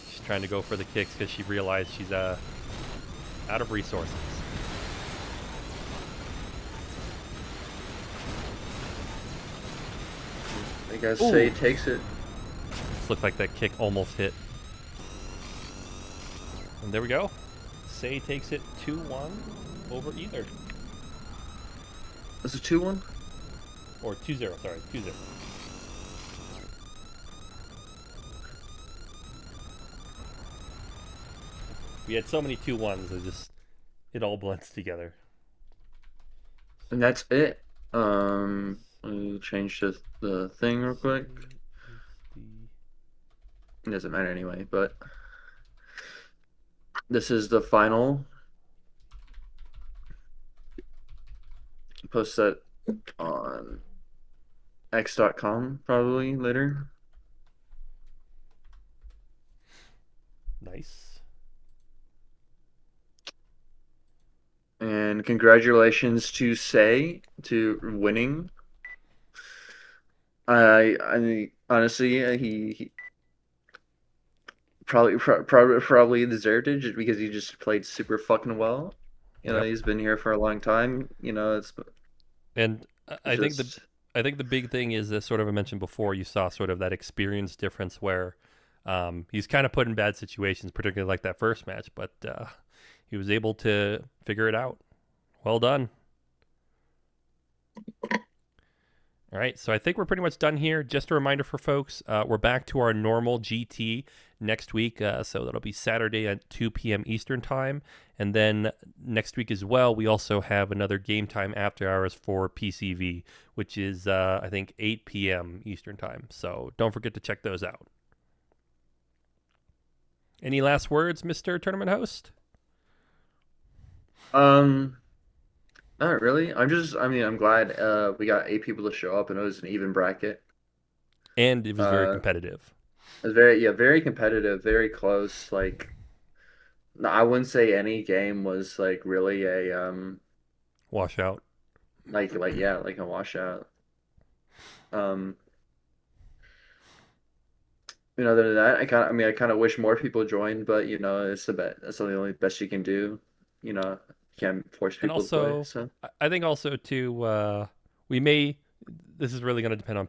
She's trying to go for the kicks because she realized she's out of resources. I guess Seigh takes it. Looked like that kick almost hit. And there we go. Seigh takes it 2-1 over either. Was it 2-1? Or 2-0, sorry, 2-0. We had so many 2-1s, it all blends together. And that's it. Let me change the thing real quick. It doesn't matter anyway, but this is the final. Post that on x.com probably later. Nice. And congratulations to Seigh to winning. I honestly he probably deserved it just because he just played super fucking well. You know, he's been here for a long time. You know, it's and I think the big thing is, as sort of I mentioned before, you saw sort of that experience difference where he's kind of put in bad situations, particularly like that first match, but he was able to figure it out. Well done. All right, so I think we're pretty much done here. Just a reminder for folks, we're back to our normal GT next week, so that'll be Saturday at 2 p.m. Eastern Time. And then next week as well, we also have another Game Time After Hours for PCV, which is, I think, 8 p.m. Eastern Time. So don't forget to check those out. Any last words, Mr. Tournament Host? Not really. I'm glad we got 8 people to show up and it was an even bracket. And it was very competitive. It was very competitive, very close. Like, I wouldn't say any game was like really a washout. Like a washout. Other than that, I kind of wish more people joined, but it's that's the only best you can do. Can't force people and also, to play. So I think also too, this is really going to depend on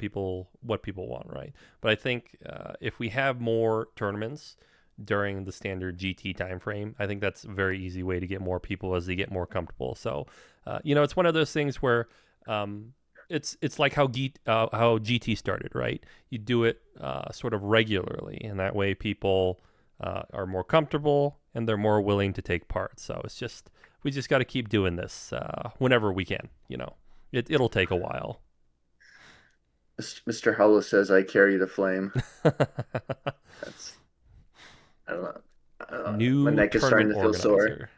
what people want, right? But I think if we have more tournaments during the standard GT time frame, I think that's a very easy way to get more people as they get more comfortable. So, it's one of those things where it's like how GT started, right? You do it sort of regularly, and that way people are more comfortable and they're more willing to take part. So we just got to keep doing this whenever we can. It'll take a while. Mr. Hollow says, "I carry the flame." That's, I don't know. New my neck is starting to feel sore.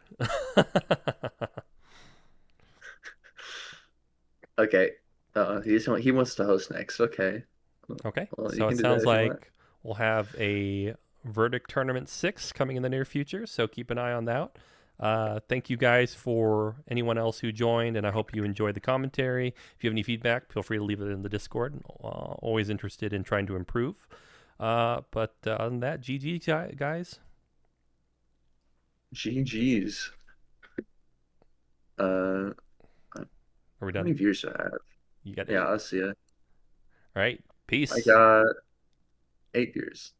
Okay. He wants to host next. Okay. Okay. Well, so it sounds like we'll have a Verdict Tournament 6 coming in the near future. So keep an eye on that. Thank you guys for anyone else who joined, and I hope you enjoyed the commentary. If you have any feedback, feel free to leave it in the Discord. Always interested in trying to improve. But other than that, GG, guys. GG's. Are we How many done? views do I have? You got Yeah, 8. I'll see it. All right. I Peace. got 8 viewers.